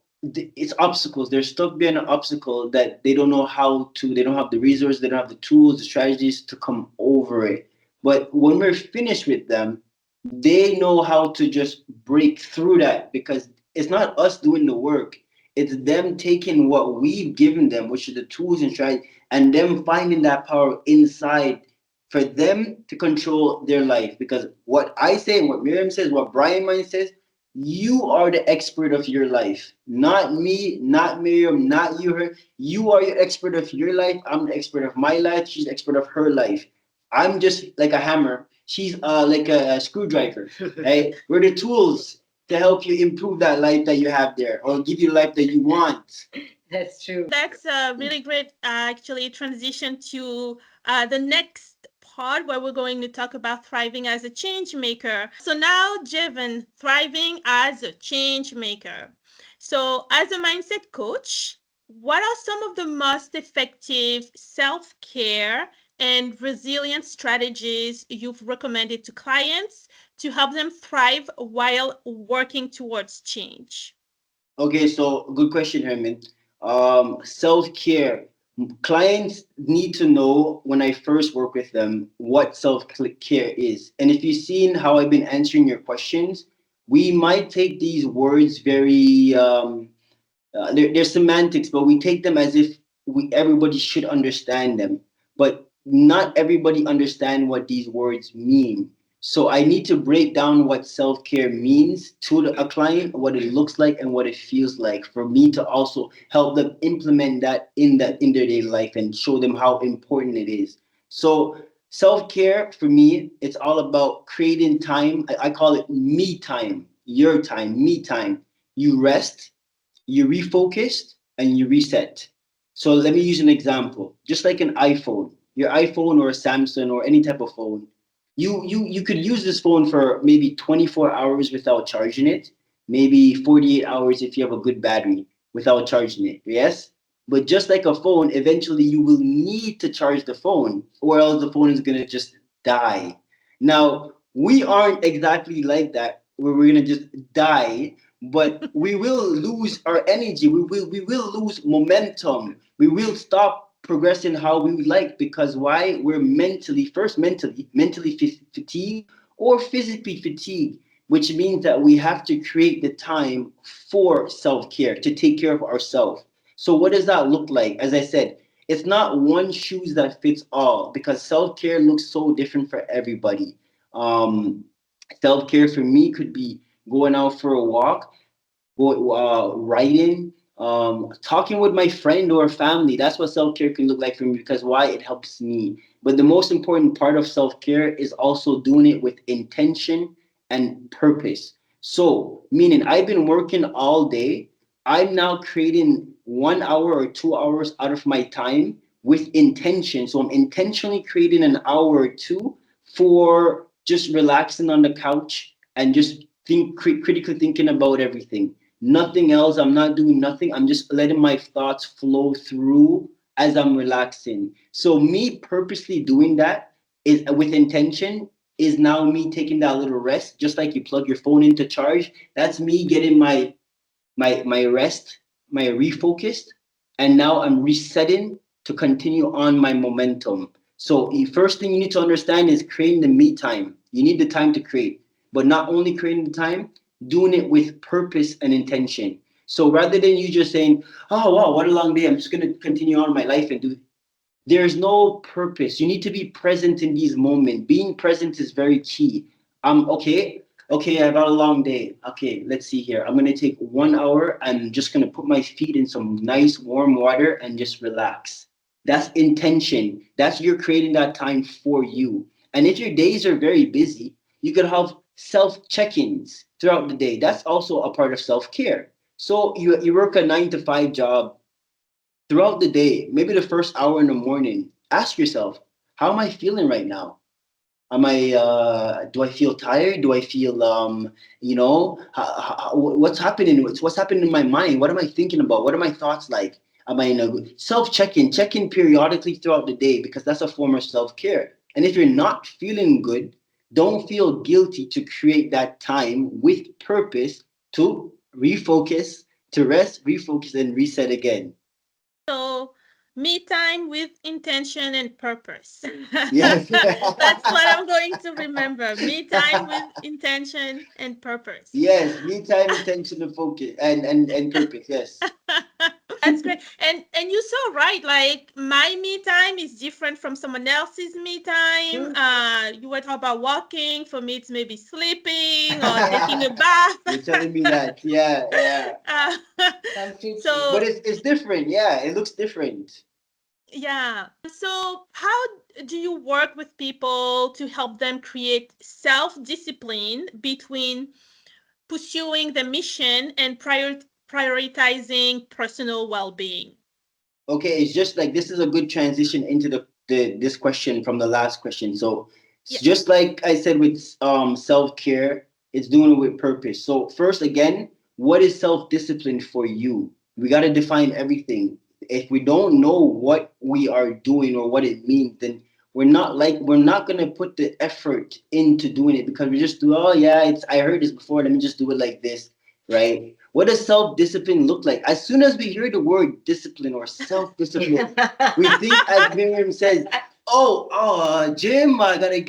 It's obstacles. They're stuck behind an obstacle that they don't know how to. They don't have the resources. They don't have the tools, the strategies to come over it. But when we're finished with them, they know how to just break through that, because it's not us doing the work. It's them taking what we've given them, which is the tools and strategy, and them finding that power inside for them to control their life. Because what I say, what Miriam says, what Brian Mine says, you are the expert of your life. Not me, not Miriam, not you, her. You are your expert of your life. I'm the expert of my life. She's the expert of her life. I'm just like a hammer. She's like a screwdriver, right? We're the tools to help you improve that life that you have there, or give you the life that you want. That's true. That's a really great, actually, transition to the next part where we're going to talk about thriving as a change maker. So now, Jevon, thriving as a change maker. So, as a mindset coach, what are some of the most effective self care and resilience strategies you've recommended to clients to help them thrive while working towards change? Okay, so good question, Herman. Self care. Clients need to know when I first work with them what self care is. And if you've seen how I've been answering your questions, we might take these words very they're semantics, but we take them as if everybody should understand them. But not everybody understand what these words mean. So I need to break down what self care means to a client, what it looks like, and what it feels like, for me to also help them implement that in their daily life and show them how important it is. So self care for me, it's all about creating time. I call it me time, your time, me time. You rest, you refocused, and you reset. So let me use an example. Just like an iPhone, your iPhone or a Samsung or any type of phone, you could use this phone for maybe 24 hours without charging it, maybe 48 hours if you have a good battery without charging it. Yes? But just like a phone, eventually you will need to charge the phone, or else the phone is going to just die. Now, we aren't exactly like that, where we're going to just die, but we will lose our energy. We will lose momentum. We will stop progressing how we would like, because why? We're mentally fatigued, or physically fatigued, which means that we have to create the time for self-care, to take care of ourselves. So what does that look like? As I said, it's not one shoes that fits all, because self-care looks so different for everybody. um, Self-care for me could be going out for a walk, writing, talking with my friend or family. That's what self care can look like for me, because why? It helps me. But the most important part of self care is also doing it with intention and purpose. So, meaning I've been working all day, I'm now creating 1 hour or 2 hours out of my time with intention. So, I'm intentionally creating an hour or two for just relaxing on the couch and just critically thinking about everything. Nothing else. I'm not doing nothing. I'm just letting my thoughts flow through as I'm relaxing. So me purposely doing that is with intention, is now me taking that little rest, just like you plug your phone into charge. That's me getting my rest, my refocused, and now I'm resetting to continue on my momentum. So the first thing you need to understand is creating the me time. You need the time to create, but not only creating the time, doing it with purpose and intention. So rather than you just saying, "Oh wow, what a long day! I'm just gonna continue on my life and do," there's no purpose. You need to be present in these moments. Being present is very key. Okay, okay, I got a long day. Okay, let's see here. I'm gonna take 1 hour. I'm just gonna put my feet in some nice warm water and just relax. That's intention. That's you're creating that time for you. And if your days are very busy, you could have self check-ins throughout the day. That's also a part of self-care. So you work a 9 to 5 job. Throughout the day, maybe the first hour in the morning, ask yourself, how am I feeling right now? Am I? Do I feel tired? Do I feel what's happening? What's happening in my mind? What am I thinking about? What are my thoughts like? Am I in a self check in periodically throughout the day, because that's a form of self care. And if you're not feeling good, don't feel guilty to create that time with purpose to refocus, to rest, refocus, and reset again. So, me time with intention and purpose. Yes. That's what I'm going to remember. Me time with intention and purpose. Yes, me time, intention, and focus, and purpose. Yes. That's great. And you're so right. Like my me time is different from someone else's me time. True. You were talking about walking. For me, it's maybe sleeping or taking a bath. You're telling me that. Yeah, yeah. uh, Completely. But so it's different. Yeah, it looks different. yeah. So how do you work with people to help them create self-discipline between pursuing the mission and prioritizing personal well-being? Okay, it's just like this is a good transition into the this question from the last question. So it's Yes. just like I said with self care, it's doing it with purpose. So first, again, what is self discipline for you? We got to define everything. If we don't know what we are doing or what it means, then we're not gonna put the effort into doing it, because we just do, oh yeah, it's I heard this before, let me just do it like this, right? What does self discipline look like? As soon as we hear the word discipline or self discipline, we think, as Miriam says, gym, I gotta,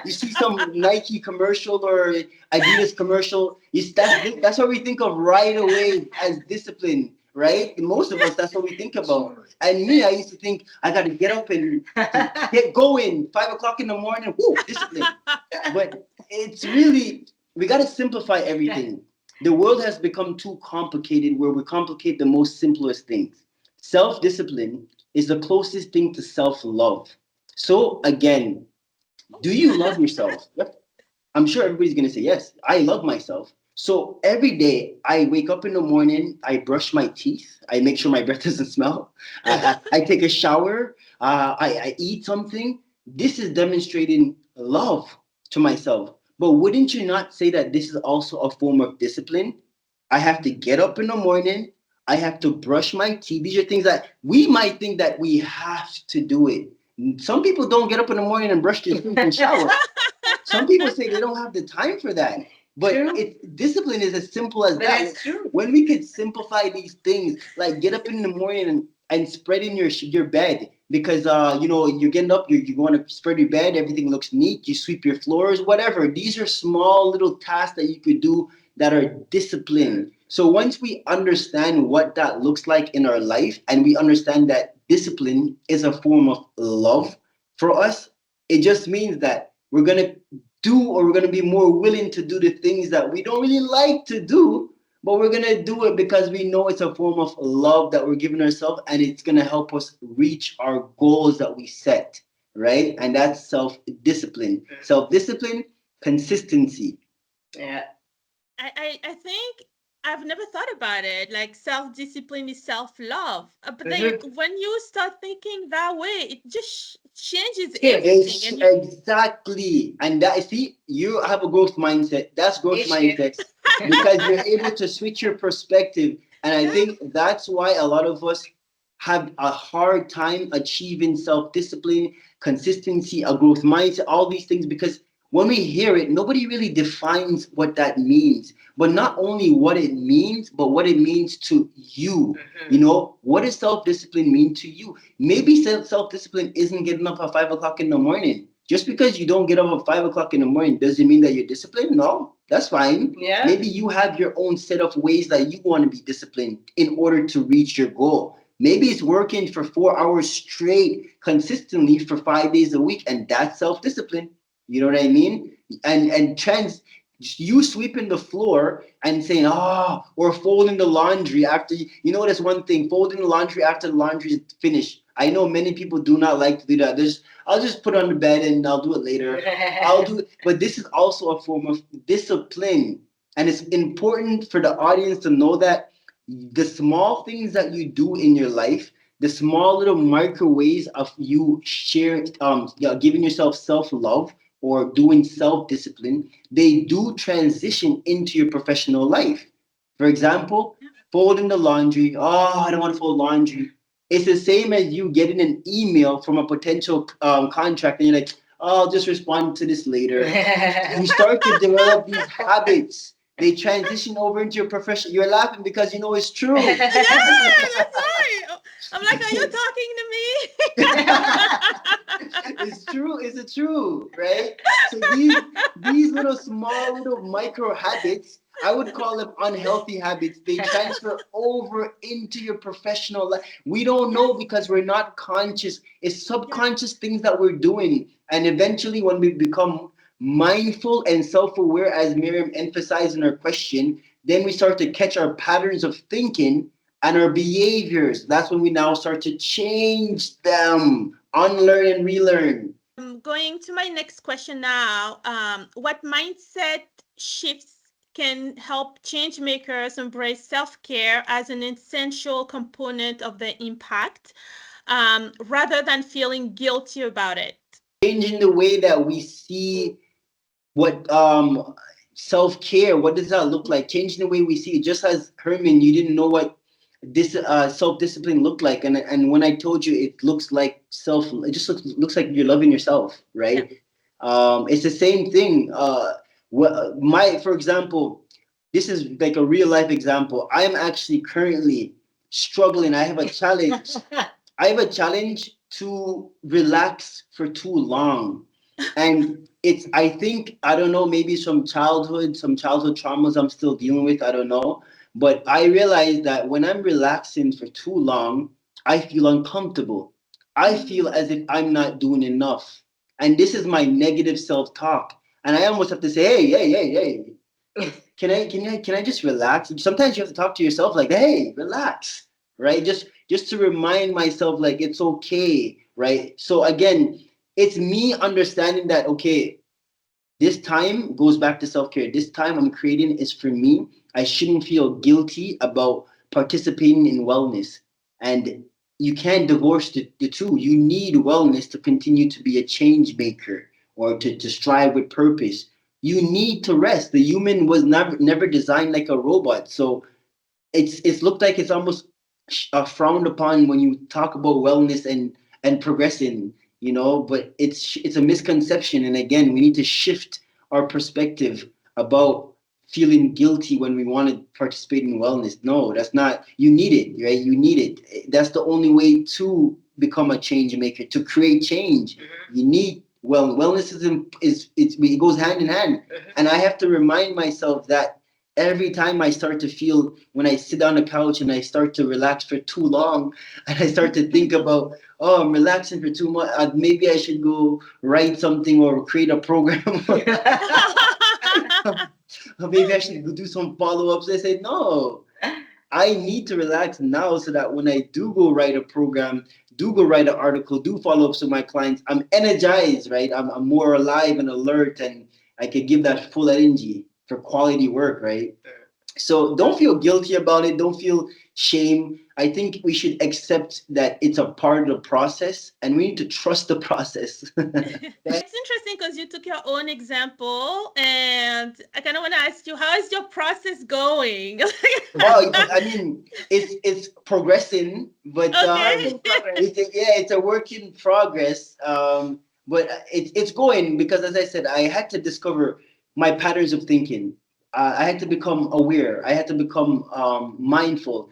you see some Nike commercial or Adidas commercial, that's what we think of right away as discipline, right? Most of us, that's what we think about. And me, I used to think I gotta get up and get going, 5 o'clock in the morning, whoo, discipline. But it's really, we gotta simplify everything. The world has become too complicated, where we complicate the most simplest things. Self discipline is the closest thing to self love. So, again, do you love yourself? Yep. I'm sure everybody's gonna say yes. I love myself. So every day I wake up in the morning, I brush my teeth, I make sure my breath doesn't smell. I take a shower, I eat something. This is demonstrating love to myself. But wouldn't you not say that this is also a form of discipline? I have to get up in the morning. I have to brush my teeth. These are things that we might think that we have to do it. Some people don't get up in the morning and brush their teeth and shower. Some people say they don't have the time for that. But True. discipline is as simple as But that. that's true. When we could simplify these things, like get up in the morning and spread in your bed, because you're getting up, you want to spread your bed, everything looks neat, you sweep your floors, whatever. These are small little tasks that you could do that are discipline. So once we understand what that looks like in our life, and we understand that discipline is a form of love for us, it just means that we're gonna do, or we're gonna be more willing to do the things that we don't really like to do, but we're gonna do it because we know it's a form of love that we're giving ourselves, and it's gonna help us reach our goals that we set, right? And that's self discipline. Self discipline, consistency. Yeah. I think I've never thought about it. Like self-discipline is self-love. But then Mhm. when you start thinking that way, it just changes Shift. everything. It's And you exactly, and that, see, you have a growth mindset. That's growth It shift. mindset, because you're able to switch your perspective. And I yeah, think that's why a lot of us have a hard time achieving self discipline, consistency, a growth mindset, all these things, because when we hear it, nobody really defines what that means. But not only what it means, but what it means to you. You Mhm. know, what does self discipline mean to you? Maybe self discipline isn't getting up at 5 o'clock in the morning. Just because you don't get up at 5 o'clock in the morning doesn't mean that you're disciplined. No, that's fine. Yeah. Maybe you have your own set of ways that you want to be disciplined in order to reach your goal. Maybe it's working for 4 hours straight consistently for 5 days a week, and that's self discipline. You know what I mean? And trans you sweeping the floor and saying, or folding the laundry after you know that's one thing, folding the laundry after the laundry is finished. I know many people do not like to do that. I'll just put it on the bed and I'll do it later. I'll do it. But this is also a form of discipline. And it's important for the audience to know that the small things that you do in your life, the small little micro ways of you sharing, yeah, giving yourself self love or doing self discipline, they do transition into your professional life. For example, folding the laundry. Oh, I don't want to fold laundry. It's the same as you getting an email from a potential contract, and you're like, oh, I'll just respond to this later. You start to develop these habits. They transition over into your profession. You're laughing because you know it's true. Yeah, that's right. Oh, I'm like, are you talking to me? It's true. It's true, right? So these little small little micro habits, I would call them unhealthy habits. They transfer over into your professional life. We don't know Yes, because we're not conscious. It's yes. subconscious things that we're doing, and eventually, when we become mindful and self-aware, as Miriam emphasized in her question, then we start to catch our patterns of thinking and our behaviors. That's when we now start to change them, unlearn and relearn. Going to my next question now. What mindset shifts can help change makers embrace self care as an essential component of the impact, rather than feeling guilty about it? Changing the way that we see what self-care, what does that look like? Changing the way we see it. Just as Herman, you didn't know what this self-discipline looked like, and when I told you, it looks like it just looks like you're loving yourself, Yeah. right? It's the same thing. For example, this is like a real life example. I'm actually currently struggling. I have a challenge. I have a challenge to relax for too long. And it's, I think, I don't know, maybe some childhood traumas I'm still dealing with. I don't know. But I realize that when I'm relaxing for too long, I feel uncomfortable. I feel as if I'm not doing enough. And this is my negative self talk. And I almost have to say, hey, can I just relax? Sometimes you have to talk to yourself like, hey, relax, right? Just to remind myself like it's okay, right? So again, it's me understanding that okay, this time goes back to self-care. This time I'm creating is for me. I shouldn't feel guilty about participating in wellness. And you can't divorce the two. You need wellness to continue to be a change maker or to strive with purpose. You need to rest. The human was never designed like a robot. So it's looked like it's almost frowned upon when you talk about wellness and progressing, but it's a misconception. And again, we need to shift our perspective about feeling guilty when we want to participate in wellness. No, that's not. You need it, right? You need it. That's the only way to become a change maker, to create change. You need wellness it goes hand in hand. And I have to remind myself that every time I start to feel when I sit on the couch and I start to relax for too long, and I start to think about, oh, I'm relaxing for too much. Maybe I should go write something or create a program. Or maybe I should go do some follow ups. I say, no, I need to relax now so that when I do go write a program, do go write an article, do follow ups with my clients, I'm energized, right? I'm more alive and alert, and I can give that full energy for quality work, right? So don't feel guilty about it. Don't feel shame. I think we should accept that it's a part of the process and we need to trust the process. It's interesting because you took your own example, and I kind of want to ask you, how is your process going? Well, I mean, it's progressing, but Okay. it's a work in progress. But it's going because, as I said, I had to discover my patterns of thinking. I had to become aware. I had to become mindful.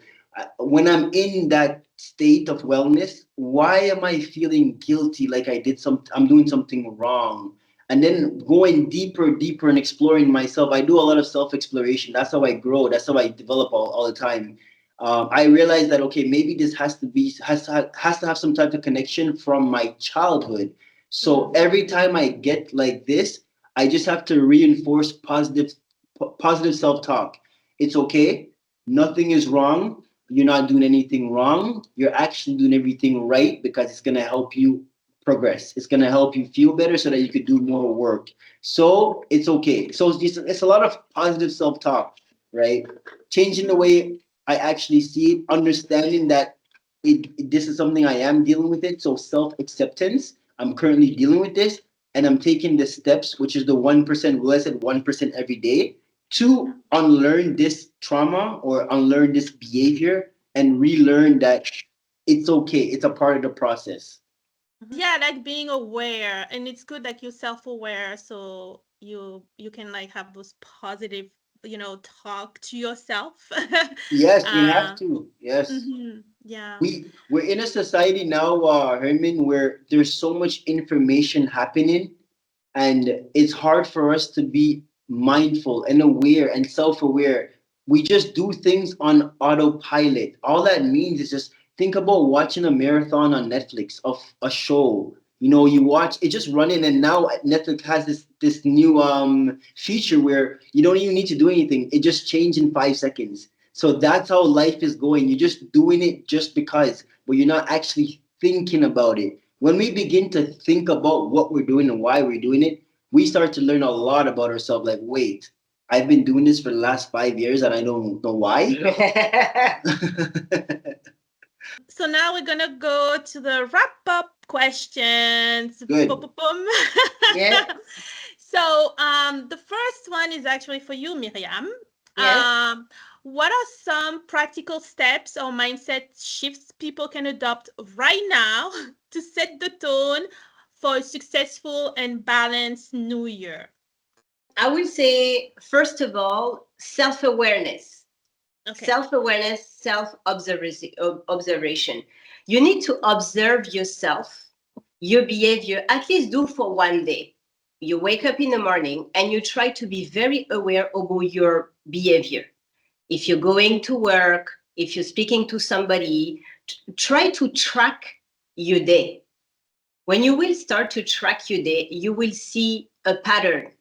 When I'm in that state of wellness, why am I feeling guilty? Like I'm doing something wrong, and then going deeper and exploring myself. I do a lot of self exploration. That's how I grow. That's how I develop all the time. I realize that okay, maybe this has to have some type of connection from my childhood. So every time I get like this, I just have to reinforce positive self talk. It's okay. Nothing is wrong. You're not doing anything wrong. You're actually doing everything right because it's gonna help you progress. It's gonna help you feel better so that you could do more work. So it's okay. So it's a lot of positive self-talk, right? Changing the way I actually see it, understanding that this is something I am dealing with it. So self acceptance. I'm currently dealing with this, and I'm taking the steps, which is the 1% rule. I said 1% every day to unlearn this trauma or unlearn this behavior and relearn that it's okay. It's a part of the process. Yeah, like being aware, and it's good that you're self-aware, so you can like have those positive, talk to yourself. Yes, we have uh, to. Yes. yeah. We're in a society now, Herman, where there's so much information happening, and it's hard for us to be mindful and aware and self-aware. We just do things on autopilot. All that means is just think about watching a marathon on Netflix of a show. You watch it just running, and now Netflix has this new feature where you don't even need to do anything. It just changes in 5 seconds. So that's how life is going. You're just doing it just because, but you're not actually thinking about it. When we begin to think about what we're doing and why we're doing it, we start to learn a lot about ourselves. Like, wait, I've been doing this for the last 5 years and I don't know why. So now we're gonna go to the wrap-up questions. Boom, Good. boom, boom. Yeah. So, the first one is actually for you, Miriam. Yes. Um, what are some practical steps or mindset shifts people can adopt right now to set the tone for a successful and balanced new year? I will say, first of all, self awareness. Okay. Self awareness, self observation. You need to observe yourself, your behavior, at least do for one day. You wake up in the morning and you try to be very aware about your behavior. If you're going to work, if you're speaking to somebody, try to track your day. When you will start to track your day, you will see a pattern.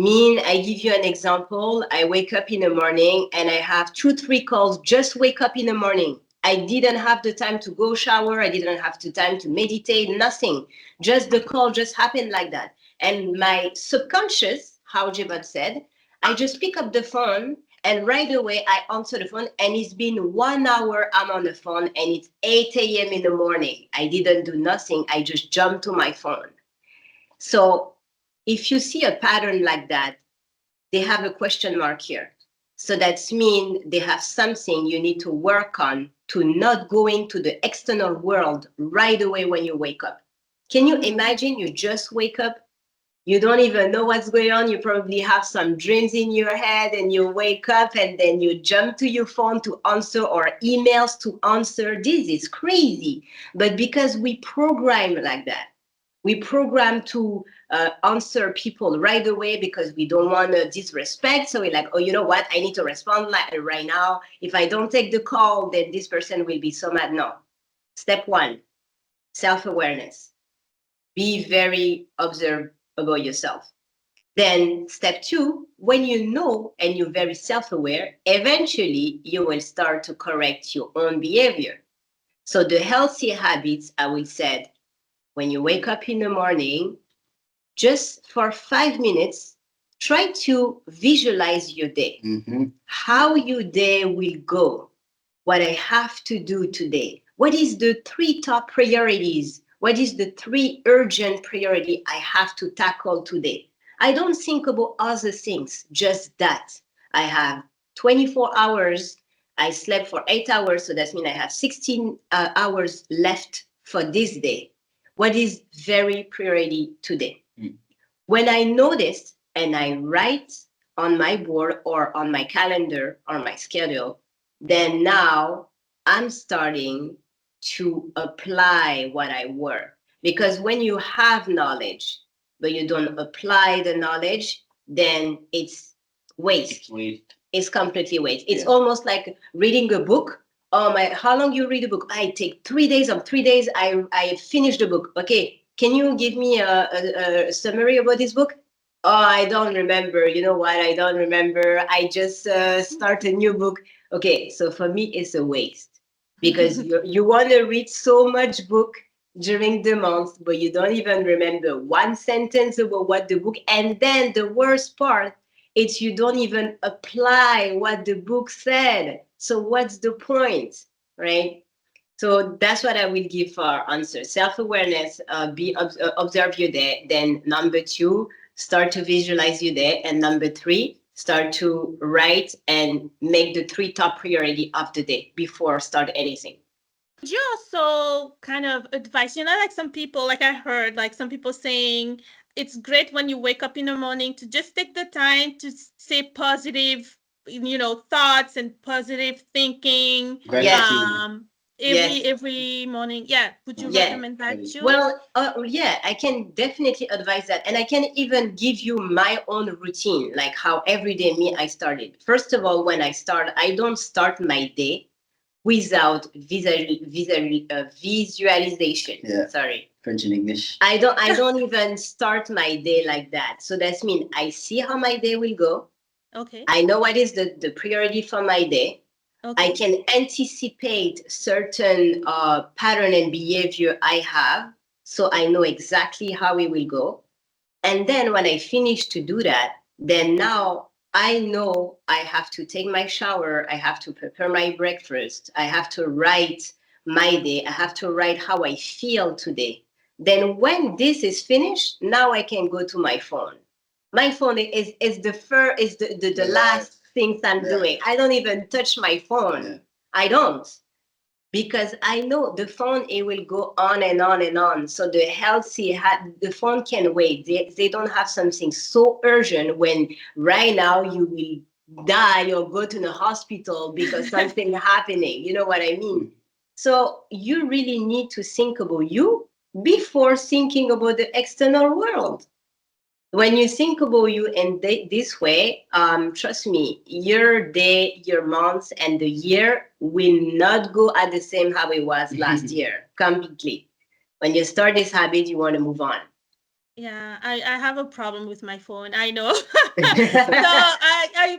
I give you an example. I wake up in the morning and I have two, three calls. Just wake up in the morning. I didn't have the time to go shower. I didn't have the time to meditate, nothing. Just the call just happened like that. And my subconscious, how Jevon said, I just pick up the phone and right away I answer the phone. And it's been 1 hour I'm on the phone and it's 8 a.m. in the morning. I didn't do nothing. I just jumped to my phone. So if you see a pattern like that, they have a question mark here. So that's mean they have something you need to work on to not go into the external world right away when you wake up. Can you imagine you just wake up? You don't even know what's going on. You probably have some dreams in your head and you wake up and then you jump to your phone to answer or emails to answer. This is crazy. But because we program like that, we program to answer people right away because we don't want to disrespect. So we're like, oh, you know what? I need to respond like right now. If I don't take the call, then this person will be so mad. No. Step one, self-awareness. Be very observant about yourself. Then step two, when you know and you're very self-aware, eventually you will start to correct your own behavior. So the healthy habits, I will say, when you wake up in the morning, just for 5 minutes, try to visualize your day, how your day will go, what I have to do today. What is the three top priorities? What is the three urgent priority I have to tackle today? I don't think about other things, just that. I have 24 hours. I slept for 8 hours, so that means I have 16 hours left for this day. What is very priority today? When I notice and I write on my board or on my calendar or my schedule, then now I'm starting to apply what I work. Because when you have knowledge, but you don't apply the knowledge, then it's waste. It's completely waste. It's almost like reading a book. Oh my, how long you read a book? I take 3 days. On 3 days, I finish the book. Okay, can you give me a summary about this book? Oh, I don't remember. You know what? I don't remember. I just start a new book. Okay, so for me, it's a waste because you want to read so much book during the month, but you don't even remember one sentence about what the book. And then the worst part, it's you don't even apply what the book said. So what's the point, right? So that's what I will give for answer. Self-awareness, observe your day. Then number two, start to visualize your day. And number three, start to write and make the three top priority of the day before start anything. Would you also kind of advise, like some people, like I heard, like some people saying it's great when you wake up in the morning to just take the time to say positive, thoughts and positive thinking, Yes. Gratitude. every Yes. every morning. Yeah. Would you Yeah. recommend that too? Well, yeah, I can definitely advise that. And I can even give you my own routine, like how every day me I started. First of all, when I start, I don't start my day without visualization. Yeah. Sorry. French and English. I don't even start my day like that. So that's mean I see how my day will go. Okay. I know what is the priority for my day. I Okay. can anticipate certain pattern and behavior I have, so I know exactly how it will go. And then when I finish to do that, then now I know I have to take my shower, I have to prepare my breakfast, I have to write my day, I have to write how I feel today. Then when this is finished, now I can go to my phone. My phone is the first is the last things I'm doing. I don't even touch my phone. Yeah. I don't, because I know the phone it will go on and on and on. So the phone can wait. They don't have something so urgent when right now you will die or go to the hospital because something happening. You know what I mean? So you really need to think about you before thinking about the external world. When you think about you in this way, trust me, your day, your months, and the year will not go at the same how it was last year completely. When you start this habit, you want to move on. Yeah, I have a problem with my phone. I know. So I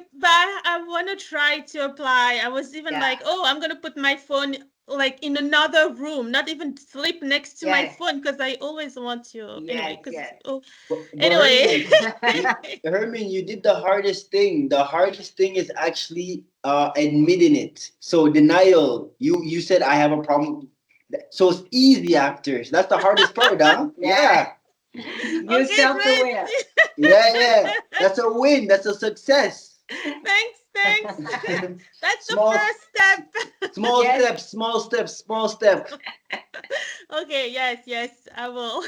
want to try to apply. I was even Yeah. like, oh, I'm gonna put my phone like in another room, not even sleep next to my Yes. phone because I always want to. Yes. Anyway, because Yes. oh, But anyway. Hermine, you did the hardest thing. The hardest thing is actually admitting it. So denial. You said I have a problem. So it's easy after. So that's the hardest part, huh? Yeah. You Okay, self-aware. great. Yeah, yeah. That's a win. That's a success. Thanks. That's the Small, first step. small Yes. steps, small steps, small steps. Okay, yes, I will.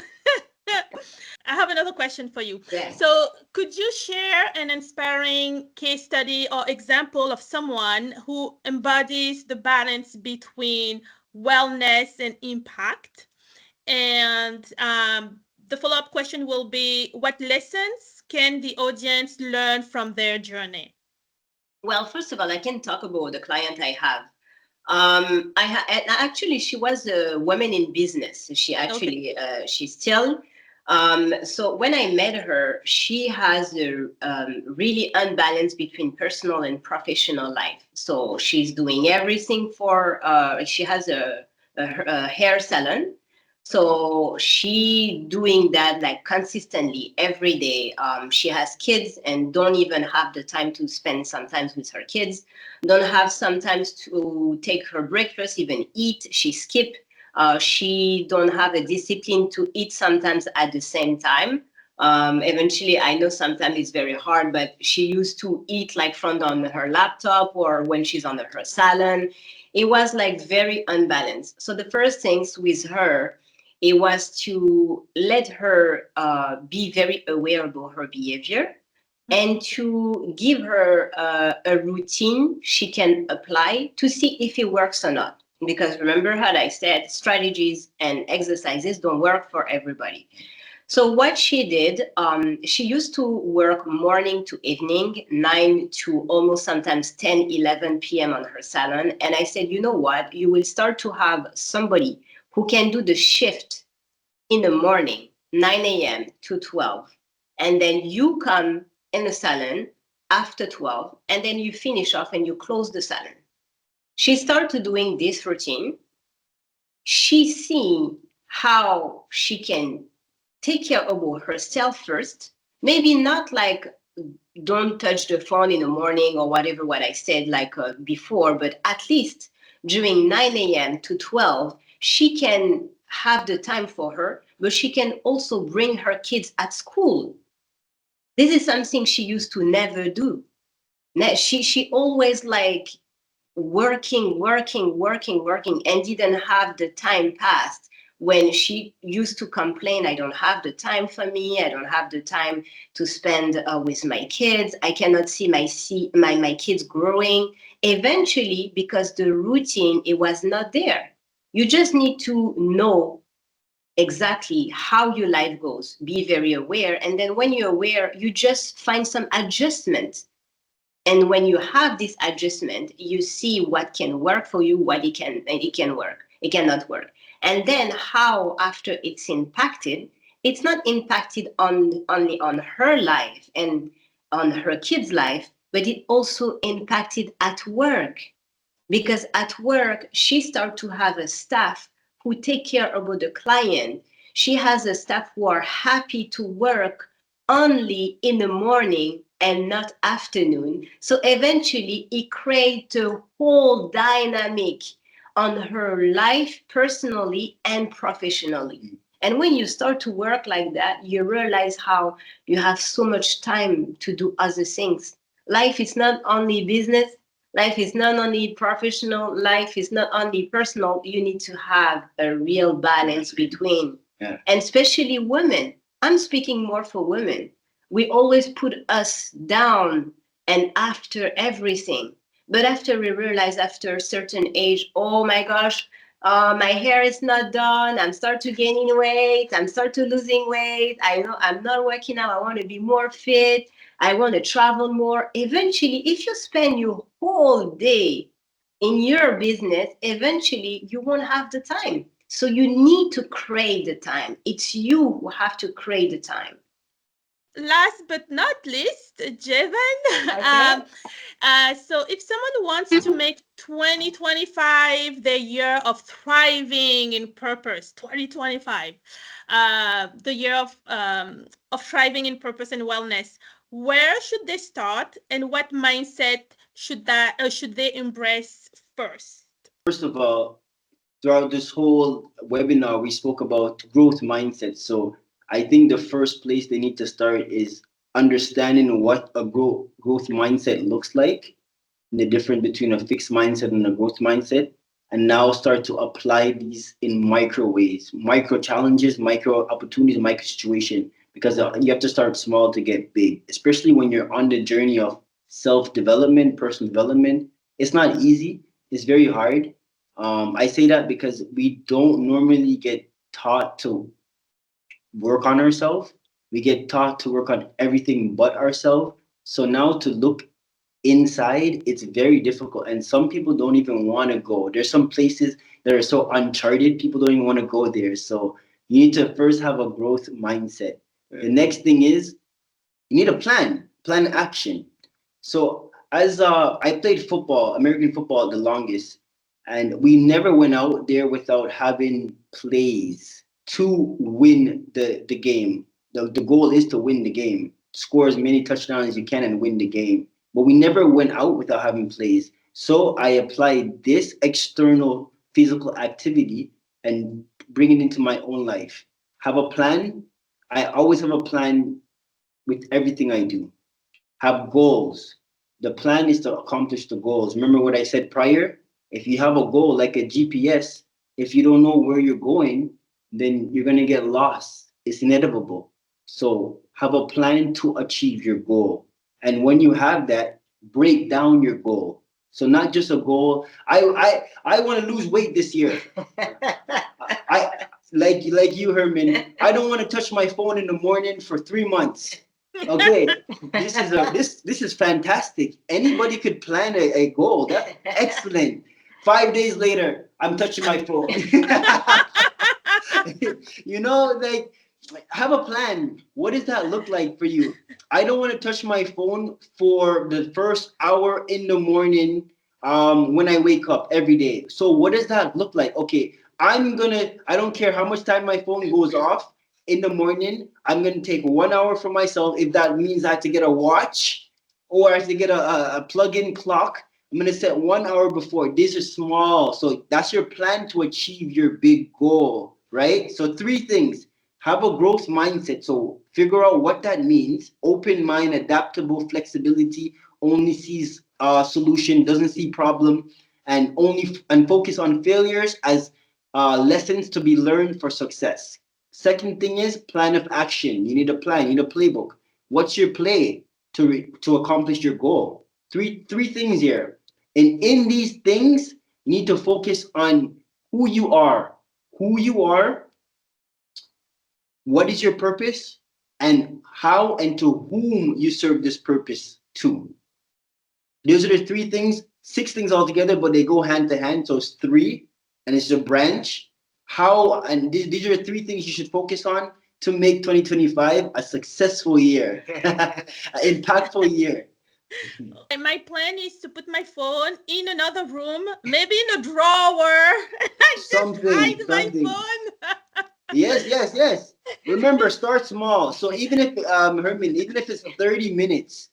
I have another question for you. Yes. So, could you share an inspiring case study or example of someone who embodies the balance between wellness and impact? And the follow-up question will be, what lessons can the audience learn from their journey? Well, first of all, I can talk about the client I have. And actually, she was a woman in business. She Okay. actually, she still. So when I met her, she has a really unbalance between personal and professional life. So she's doing everything for. She has a hair salon. So she doing that like consistently every day. She has kids and don't even have the time to spend sometimes with her kids, don't have sometimes to take her breakfast, even eat. She skip. She don't have a discipline to eat sometimes at the same time. Eventually, I know sometimes it's very hard, but she used to eat like front on her laptop or when she's on her salon. It was like very unbalanced. So the first things with her, it was to let her be very aware about her behavior and to give her a routine she can apply to see if it works or not. Because remember how I said strategies and exercises don't work for everybody. So what she did, she used to work morning to evening, 9 to almost sometimes 10, 11 p.m. on her salon. And I said, you know what? You will start to have somebody who can do the shift in the morning, 9 a.m. to 12. And then you come in the salon after 12, and then you finish off and you close the salon. She started doing this routine. She's seeing how she can take care of herself first. Maybe not like don't touch the phone in the morning or whatever what I said like before, but at least during 9 a.m. to 12, she can have the time for her, but she can also bring her kids at school. This is something she used to never do. She always like working, and didn't have the time passed. When she used to complain, I don't have the time for me, I don't have the time to spend with my kids, I cannot see my kids growing. Eventually, because the routine, it was not there. You just need to know exactly how your life goes, be very aware, and then when you're aware, you just find some adjustment. And when you have this adjustment, you see what can work for you, what it can work, it cannot work. And then how after it's impacted, it's not impacted only on her life and on her kids' life, but it also impacted at work, because at work she start to have a staff who take care about the client. She has a staff who are happy to work only in the morning and not afternoon. So eventually it creates a whole dynamic on her life personally and professionally. And when you start to work like that, you realize how you have so much time to do other things. Life is not only business, life is not only professional, life is not only personal. You need to have a real balance between. Yeah. And especially women. I'm speaking more for women. We always put us down and after everything. But after we realize after a certain age, oh my gosh, my hair is not done. I'm start to gaining weight. I'm start to losing weight. I know I'm not working out. I want to be more fit. I want to travel more. Eventually, if you spend your whole day in your business, eventually you won't have the time. So you need to create the time. It's you who have to create the time. Last but not least, Jevon. Okay. So if someone wants to make 2025 the year of thriving in purpose, 2025, the year of thriving in purpose and wellness, where should they start, and what mindset should they embrace first? First of all, throughout this whole webinar, we spoke about growth mindset. So I think the first place they need to start is understanding what a growth mindset looks like, and the difference between a fixed mindset and a growth mindset, and now start to apply these in micro ways, micro challenges, micro opportunities, micro situation, because you have to start small to get big, especially when you're on the journey of self development, personal development. It's not easy, it's very hard. I say that because we don't normally get taught to work on ourselves. We get taught to work on everything but ourselves. So now to look inside, it's very difficult. And some people don't even want to go. There's some places that are so uncharted, people don't even want to go there. So you need to first have a growth mindset. The next thing is you need a plan action. So as I played football, American football, the longest, and we never went out there without having plays to win the game. The goal is to win the game, score as many touchdowns as you can, and win the game. But we never went out without having plays. So I applied this external physical activity and bring it into my own life. Have a plan. I always have a plan with everything I do. Have goals. The plan is to accomplish the goals. Remember what I said prior? If you have a goal like a GPS, if you don't know where you're going, then you're going to get lost. It's inevitable. So have a plan to achieve your goal. And when you have that, break down your goal. So not just a goal. I want to lose weight this year. I like you, Herman. I don't want to touch my phone in the morning for 3 months. Okay, this is fantastic. Anybody could plan a goal. That's excellent. 5 days later, I'm touching my phone. Like have a plan. What does that look like for you? I don't want to touch my phone for the first hour in the morning when I wake up every day. So what does that look like? Okay, I don't care how much time my phone goes off in the morning. I'm gonna take 1 hour for myself. If that means I have to get a watch or I have to get a plug-in clock, I'm going to set 1 hour before. These are small. So that's your plan to achieve your big goal, right? So three things. Have a growth mindset. So figure out what that means. Open mind, adaptable, flexibility, only sees solution, doesn't see problem, and and focus on failures as lessons to be learned for success. Second thing is plan of action. You need a plan, you need a playbook. What's your play to accomplish your goal? Three things here. And in these things, you need to focus on who you are. Who you are, what is your purpose, and how and to whom you serve this purpose to. Those are the three things, six things altogether, but they go hand to hand. So it's three, and it's a branch. How and these are the three things you should focus on to make 2025 a successful year, an impactful year. My plan is to put my phone in another room, maybe in a drawer. I just Something, hide my something. phone. Yes, yes, yes. Remember, start small. So even if Herman, even if it's 30 minutes,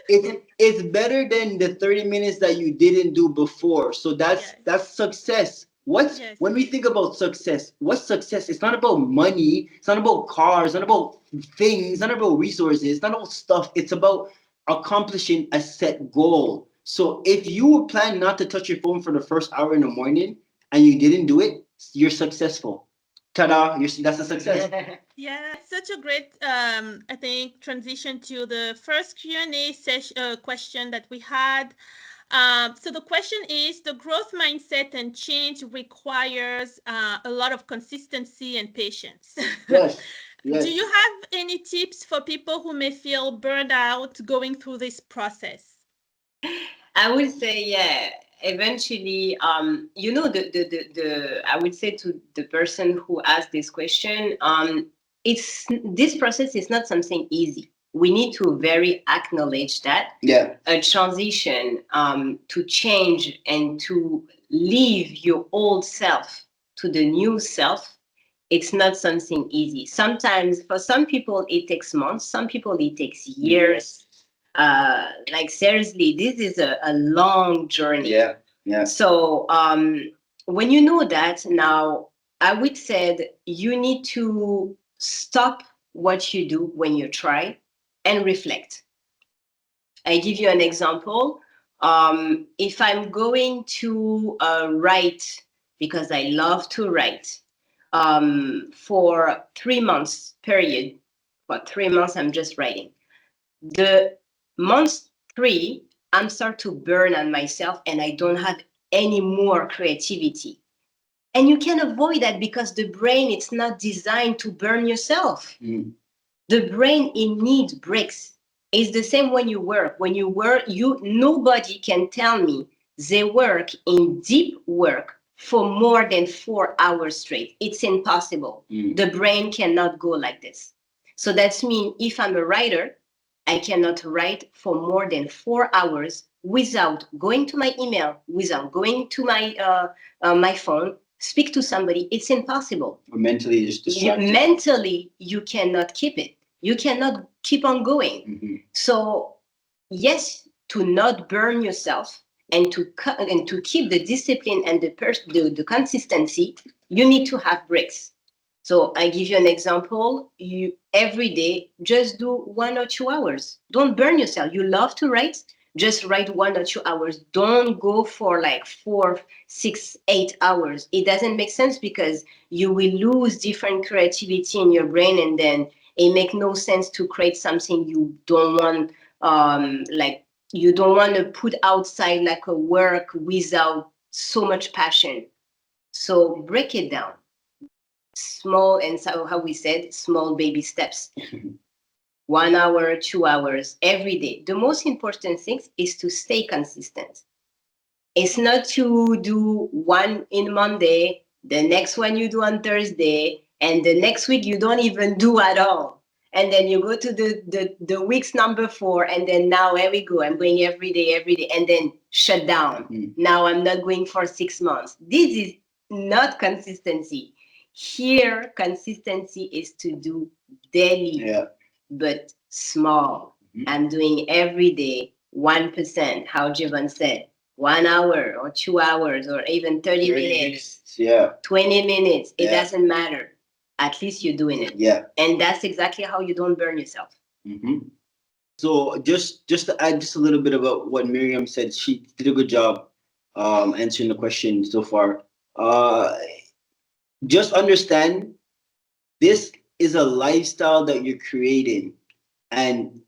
it's better than the 30 minutes that you didn't do before. So Yes, that's success. What's yes, when it we is. think about success, what's success? It's not about money, it's not about cars, it's not about things, it's not about resources, it's not about stuff. It's about accomplishing a set goal. So if you plan not to touch your phone for the first hour in the morning and you didn't do it, you're successful. Ta-da! That's a success. Yeah, such a great, I think, transition to the first Q&A session question that we had. So the question is, the growth mindset and change requires a lot of consistency and patience. Yes, Do yes. you have any tips for people who may feel burned out going through this process? I would say, yeah, eventually, I would say to the person who asked this question, this process is not something easy. We need to very acknowledge that. Yeah. A transition to change and to leave your old self to the new self, it's not something easy. Sometimes for some people it takes months, some people it takes years. Like seriously, this is a long journey. Yeah. Yeah. So when you know that now, I would say that you need to stop what you do when you try and reflect. I give you an example. If I'm going to write, because I love to write, for 3 months period, for 3 months I'm just writing. The month three, I'm start to burn on myself and I don't have any more creativity. And you can avoid that because the brain it's not designed to burn yourself. Mm. The brain it needs breaks. It's the same when you work. When you work, you nobody can tell me they work in deep work for more than 4 hours straight. It's impossible. Mm. The brain cannot go like this. So that's mean if I'm a writer, I cannot write for more than 4 hours without going to my email, without going to my phone, speak to somebody. It's impossible. Or mentally just distracted. Mentally, you cannot keep it. You cannot keep on going. Mm-hmm. So, yes, to not burn yourself and to keep the discipline and the consistency, you need to have breaks. So I give you an example. You every day just do 1 or 2 hours. Don't burn yourself. You love to write, just write 1 or 2 hours. Don't go for like 4, 6, 8 hours. It doesn't make sense because you will lose different creativity in your brain, and then it make no sense to create something you don't want. Like you don't want to put outside like a work without so much passion. So break it down small, and so how we said small baby steps. 1 hour, 2 hours every day. The most important thing is to stay consistent. It's not to do one in Monday, the next one you do on Thursday, and the next week you don't even do at all. And then you go to the week's number 4, and then now here we go. I'm going every day, and then shut down. Mm-hmm. Now I'm not going for 6 months. This is not consistency. Here, consistency is to do daily, yeah, but small. Mm-hmm. I'm doing every day 1%, how Jevon said. 1 hour or 2 hours or even 30 minutes, Yeah. 20 minutes, it Yeah. doesn't matter. At least you're doing it. Yeah. And that's exactly how you don't burn yourself. Hmm. So just to add just a little bit about what Miriam said, she did a good job answering the question so far. Uh, just understand this is a lifestyle that you're creating, and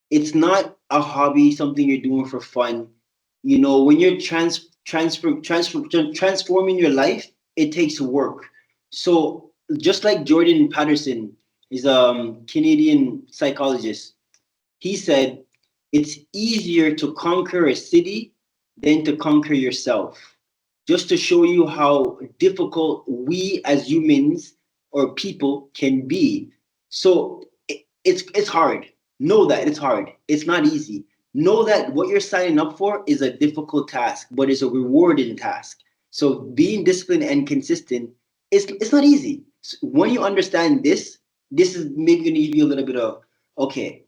it's not a hobby, something you're doing for fun. You know, when you're transforming your life, it takes work. So just like Jordan Patterson, he's a Canadian psychologist. He said, it's easier to conquer a city than to conquer yourself. Just to show you how difficult we as humans or people can be. So it's hard. Know that it's hard. It's not easy. Know that what you're signing up for is a difficult task, but it's a rewarding task. So being disciplined and consistent, it's not easy. So when you understand this, this is maybe going to give you a little bit of, okay,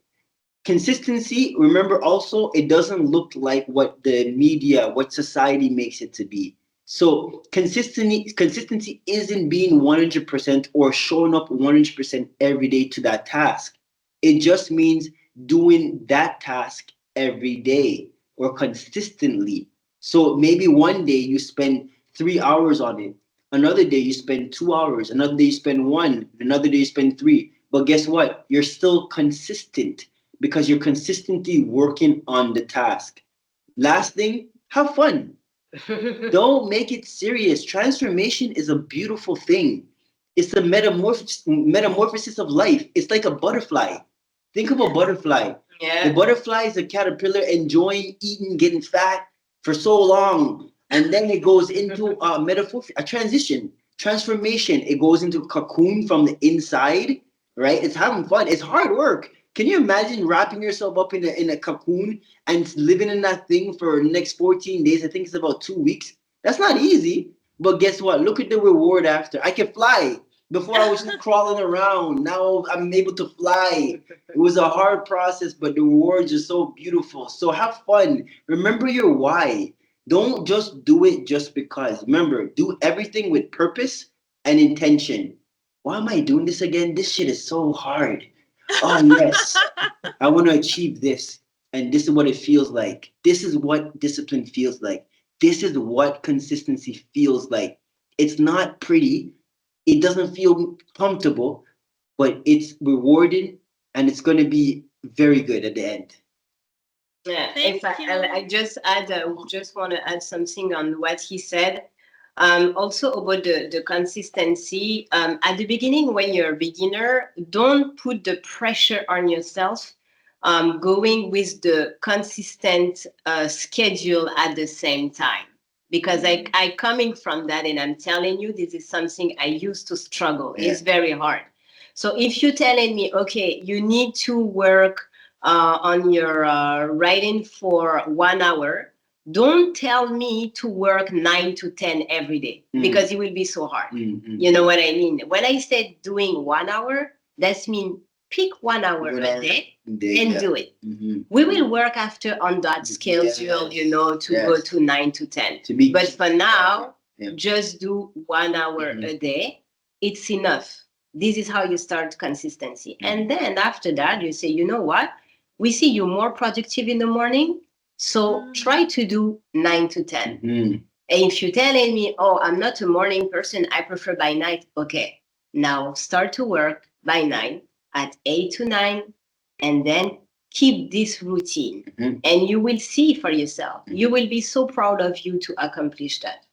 consistency, remember also, it doesn't look like what the media, what society makes it to be. So consistency isn't being 100% or showing up 100% every day to that task. It just means doing that task every day or consistently. So maybe one day you spend 3 hours on it, another day you spend 2 hours, another day you spend one, another day you spend three. But guess what? You're still consistent because you're consistently working on the task. Last thing, have fun. Don't make it serious. Transformation is a beautiful thing. It's a metamorphosis of life. It's like a butterfly. Think of a butterfly. Yeah. The butterfly is a caterpillar enjoying eating, getting fat for so long. And then it goes into a metaphor, a transition, transformation. It goes into a cocoon from the inside, right? It's having fun. It's hard work. Can you imagine wrapping yourself up in a cocoon and living in that thing for the next 14 days? I think it's about 2 weeks. That's not easy. But guess what? Look at the reward after. I can fly. Before I was just crawling around. Now I'm able to fly. It was a hard process, but the rewards are so beautiful. So have fun. Remember your why. Don't just do it just because. Remember, do everything with purpose and intention. Why am I doing this again? This shit is so hard. Oh, yes. I want to achieve this. And this is what it feels like. This is what discipline feels like. This is what consistency feels like. It's not pretty. It doesn't feel comfortable, but it's rewarding and it's going to be very good at the end. Yeah, in Thank fact, I you. just want to add something on what he said. Also about the consistency. At the beginning, when you're a beginner, don't put the pressure on yourself. Going with the consistent schedule at the same time, because I coming from that, and I'm telling you, this is something I used to struggle. Yeah. It's very hard. So if you're telling me, okay, you need to work on your writing for 1 hour, don't tell me to work 9 to 10 every day, because it will be so hard. You know what I mean? When I said doing 1 hour, that's mean pick 1 hour a day and yeah, do it. We will work after on that schedule, to go to 9 to 10. But for now, yeah, just do 1 hour a day. It's enough. This is how you start consistency. And then after that, you say, you know what? We see you more productive in the morning. So try to do 9 to 10. And if you're telling me, oh, I'm not a morning person, I prefer by night. Okay, now start to work by 9 at 8 to 9, and then keep this routine. And you will see for yourself. You will be so proud of you to accomplish that.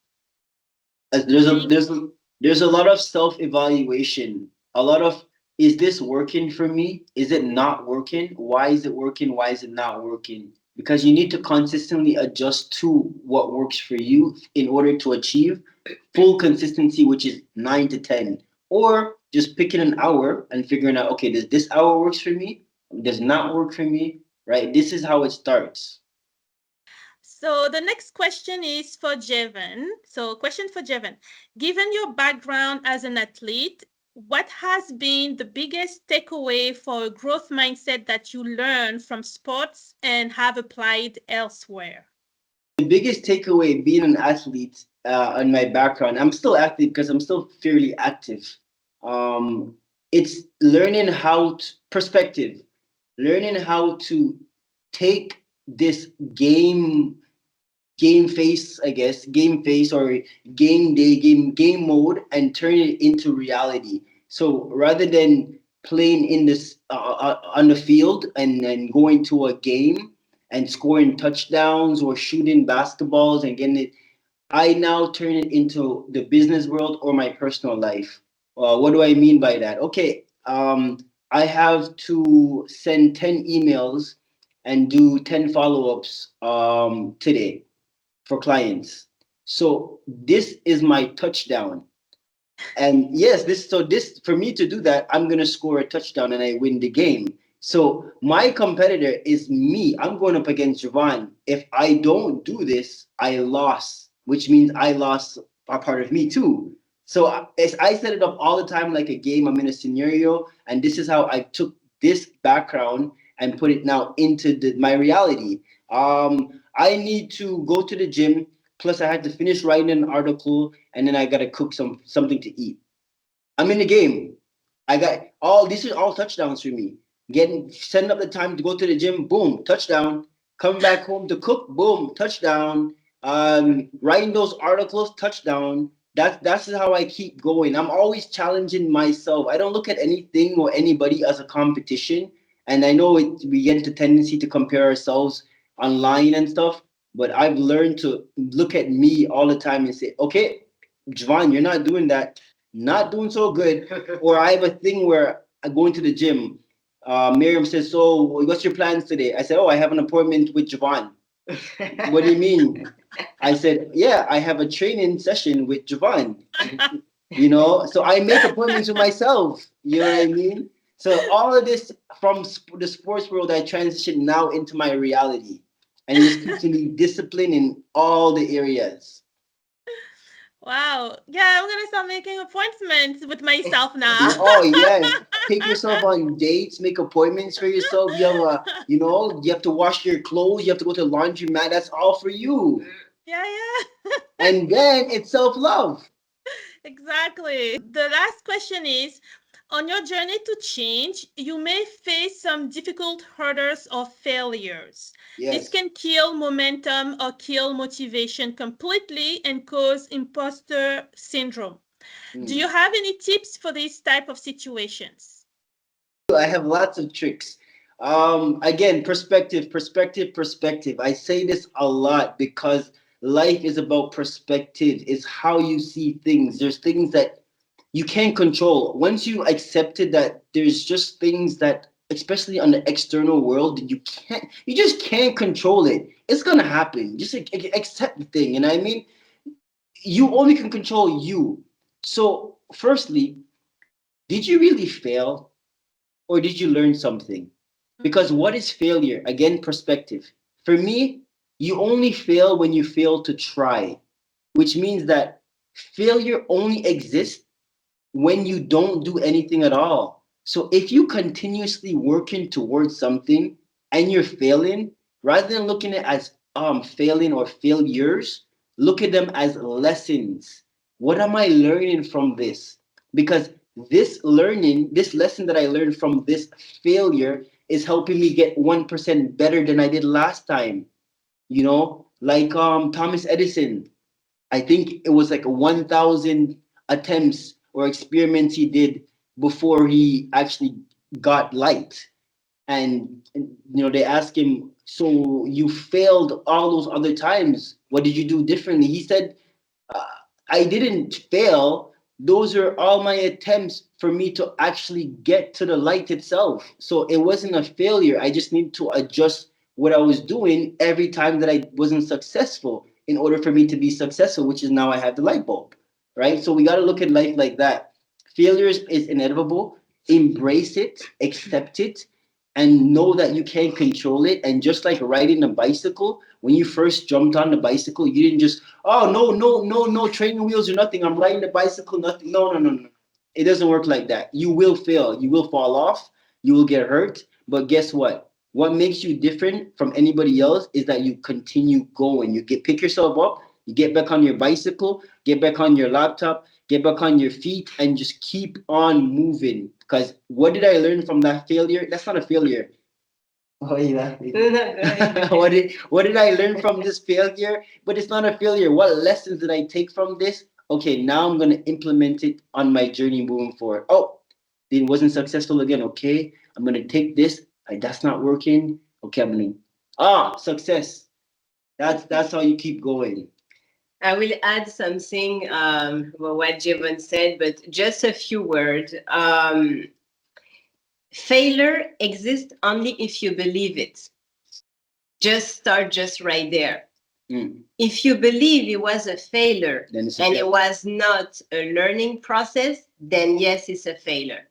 There's a Thank there's a there's a lot of self-evaluation. A lot of, is this working for me? Is it not working? Why is it working? Why is it not working? Because you need to consistently adjust to what works for you in order to achieve full consistency, which is 9 to 10. Or just picking an hour and figuring out, okay, does this hour works for me? Does not work for me? Right? This is how it starts. So the next question is for Jevon. So question for Jevon. Given your background as an athlete, what has been the biggest takeaway for a growth mindset that you learned from sports and have applied elsewhere? The biggest takeaway being an athlete, on my background, I'm still athlete because I'm still fairly active. Um, it's learning how to perspective, learning how to take this game face, I guess, game face or game day, game mode, and turn it into reality. So rather than playing in this on the field and going to a game and scoring touchdowns or shooting basketballs and getting it, I now turn it into the business world or my personal life. What do I mean by that? Okay, I have to send 10 emails and do 10 follow-ups today for clients. So this is my touchdown. And yes, this for me to do that, I'm gonna score a touchdown and I win the game. So my competitor is me. I'm going up against Jevon. If I don't do this, I lost, which means I lost a part of me too. So I set it up all the time like a game. I'm in a scenario, and this is how I took this background and put it now into my reality. I need to go to the gym. Plus, I had to finish writing an article, and then I gotta cook something to eat. I'm in the game. I got all these are all touchdowns for me. Getting setting up the time to go to the gym, boom, touchdown. Coming back home to cook, boom, touchdown. Writing those articles, touchdown. That's how I keep going. I'm always challenging myself. I don't look at anything or anybody as a competition. And I know we get into tendency to compare ourselves online and stuff, but I've learned to look at me all the time and say, okay, Jevon, you're not doing that, not doing so good. Or I have a thing where I go into the gym. Miriam says, "So, what's your plans today?" I said, "Oh, I have an appointment with Jevon." What do you mean? I said, "Yeah, I have a training session with Jevon." So I make appointments with myself. You know what I mean? So all of this from the sports world, I transition now into my reality, and it just keeps me disciplined in all the areas. Wow. Yeah, I'm gonna start making appointments with myself now. Oh yes, take yourself on dates, make appointments for yourself. You have to wash your clothes. You have to go to the laundromat. That's all for you. Yeah, yeah. And then it's self love. Exactly. The last question is, on your journey to change, you may face some difficult hurdles or failures. This Yes. can kill momentum or kill motivation completely and cause imposter syndrome. Do Mm. you have any tips for these type of situations? I have lots of tricks. Again, perspective. I say this a lot because life is about perspective. It's how you see things. There's things that you can't control. Once you accepted that there's just things that, especially on the external world, that you just can't control it. It's gonna happen. Just accept the thing. And I mean, you only can control you. So, firstly, did you really fail or did you learn something? Because Mhm. what is failure? Again, perspective. For me, you only fail when you fail to try, which means that failure only exists when you don't do anything at all. So if you continuously working towards something and you're failing, rather than looking at it as failing or failures, look at them as lessons. What am I learning from this? Because this lesson that I learned from this failure is helping me get 1% better than I did last time. Like Thomas Edison, I think it was like 1,000 attempts or experiments he did before he actually got light. And they asked him, "So you failed all those other times. What did you do differently?" He said, uh, I didn't fail. Those are all my attempts for me to actually get to the light itself. So it wasn't a failure. I just need to adjust what I was doing every time that I wasn't successful in order for me to be successful, which is now I have the light bulb, right? So we got to look at life like that. Failures is inevitable. Embrace it, accept it, and know that you can't control it. And just like riding a bicycle, when you first jumped on the bicycle, you didn't just, oh, no, no, no, no training wheels or nothing. I'm riding the bicycle, nothing. No, no, no, no. It doesn't work like that. You will fail. You will fall off. You will get hurt. But guess what? What makes you different from anybody else is that you continue going. You pick yourself up, you get back on your bicycle, get back on your laptop, get back on your feet, and just keep on moving. Because what did I learn from that failure? That's not a failure. Oh yeah. What did I learn from this failure? But it's not a failure. What lessons did I take from this? Okay, now I'm gonna implement it on my journey moving forward. Oh, it wasn't successful again. Okay, I'm gonna take this. That's not working. Okay, I'm gonna success. That's how you keep going. I will add something about what Jevon said, but just a few words. Failure exists only if you believe it. Just start just right there. If you believe it was a failure and it was not a learning process, then yes, it's a failure.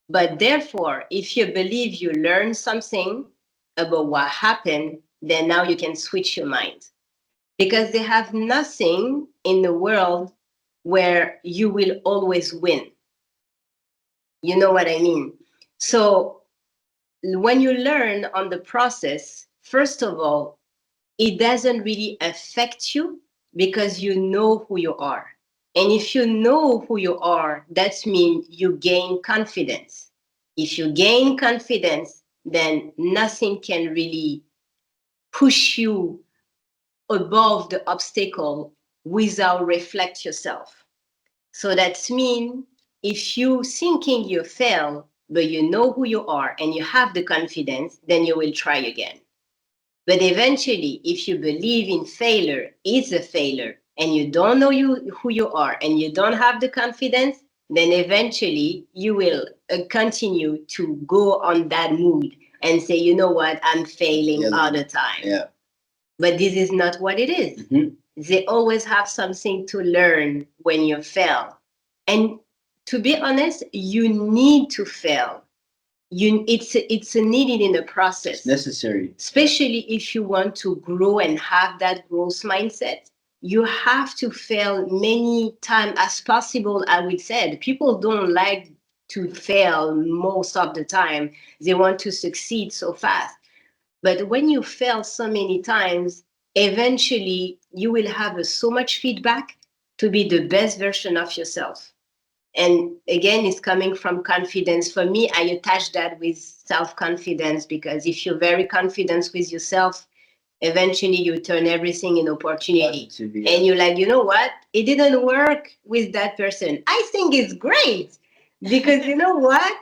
But therefore, if you believe you learned something about what happened, then now you can switch your mind. Because they have nothing in the world where you will always win. You know what I mean? So when you learn on the process, first of all, it doesn't really affect you because you know who you are. And if you know who you are, that means you gain confidence. If you gain confidence, then nothing can really push you above the obstacle without reflect yourself. So that means if you thinking you fail, but you know who you are and you have the confidence, then you will try again. But eventually, if you believe in failure is a failure and you don't know who you are and you don't have the confidence, then eventually you will continue to go on that mood and say, you know what, I'm failing all the time. Yeah. But this is not what it is. They always have something to learn when you fail. And to be honest, you need to fail. It's needed in the process. It's necessary. Especially if you want to grow and have that growth mindset. You have to fail many times as possible, I would say. People don't like to fail most of the time. They want to succeed so fast. But when you fail so many times, eventually you will have so much feedback to be the best version of yourself. And again, it's coming from confidence. For me, I attach that with self-confidence because if you're very confident with yourself, eventually you turn everything in opportunity. And you're like, you know what? It didn't work with that person. I think it's great because you know what?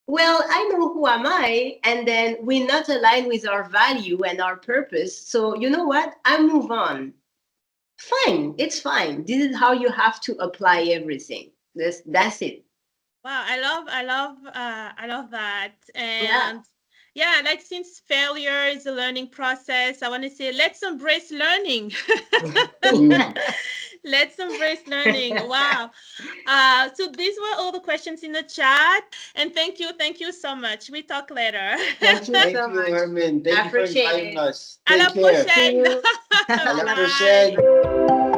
Well, I know who am I, and then we're not aligned with our value and our purpose. So you know what? I move on. Fine, it's fine. This is how you have to apply everything. That's it. Wow, I love that. Yeah. And yeah, like since failure is a learning process, I want to say let's embrace learning. Let's embrace learning. Wow. So these were all the questions in the chat. And thank you so much. We talk later. Thank you Thank so you, much. Herman. I Thank you for appreciate inviting it. us. À Take la care. See prochaine. you. À la Bye. prochaine.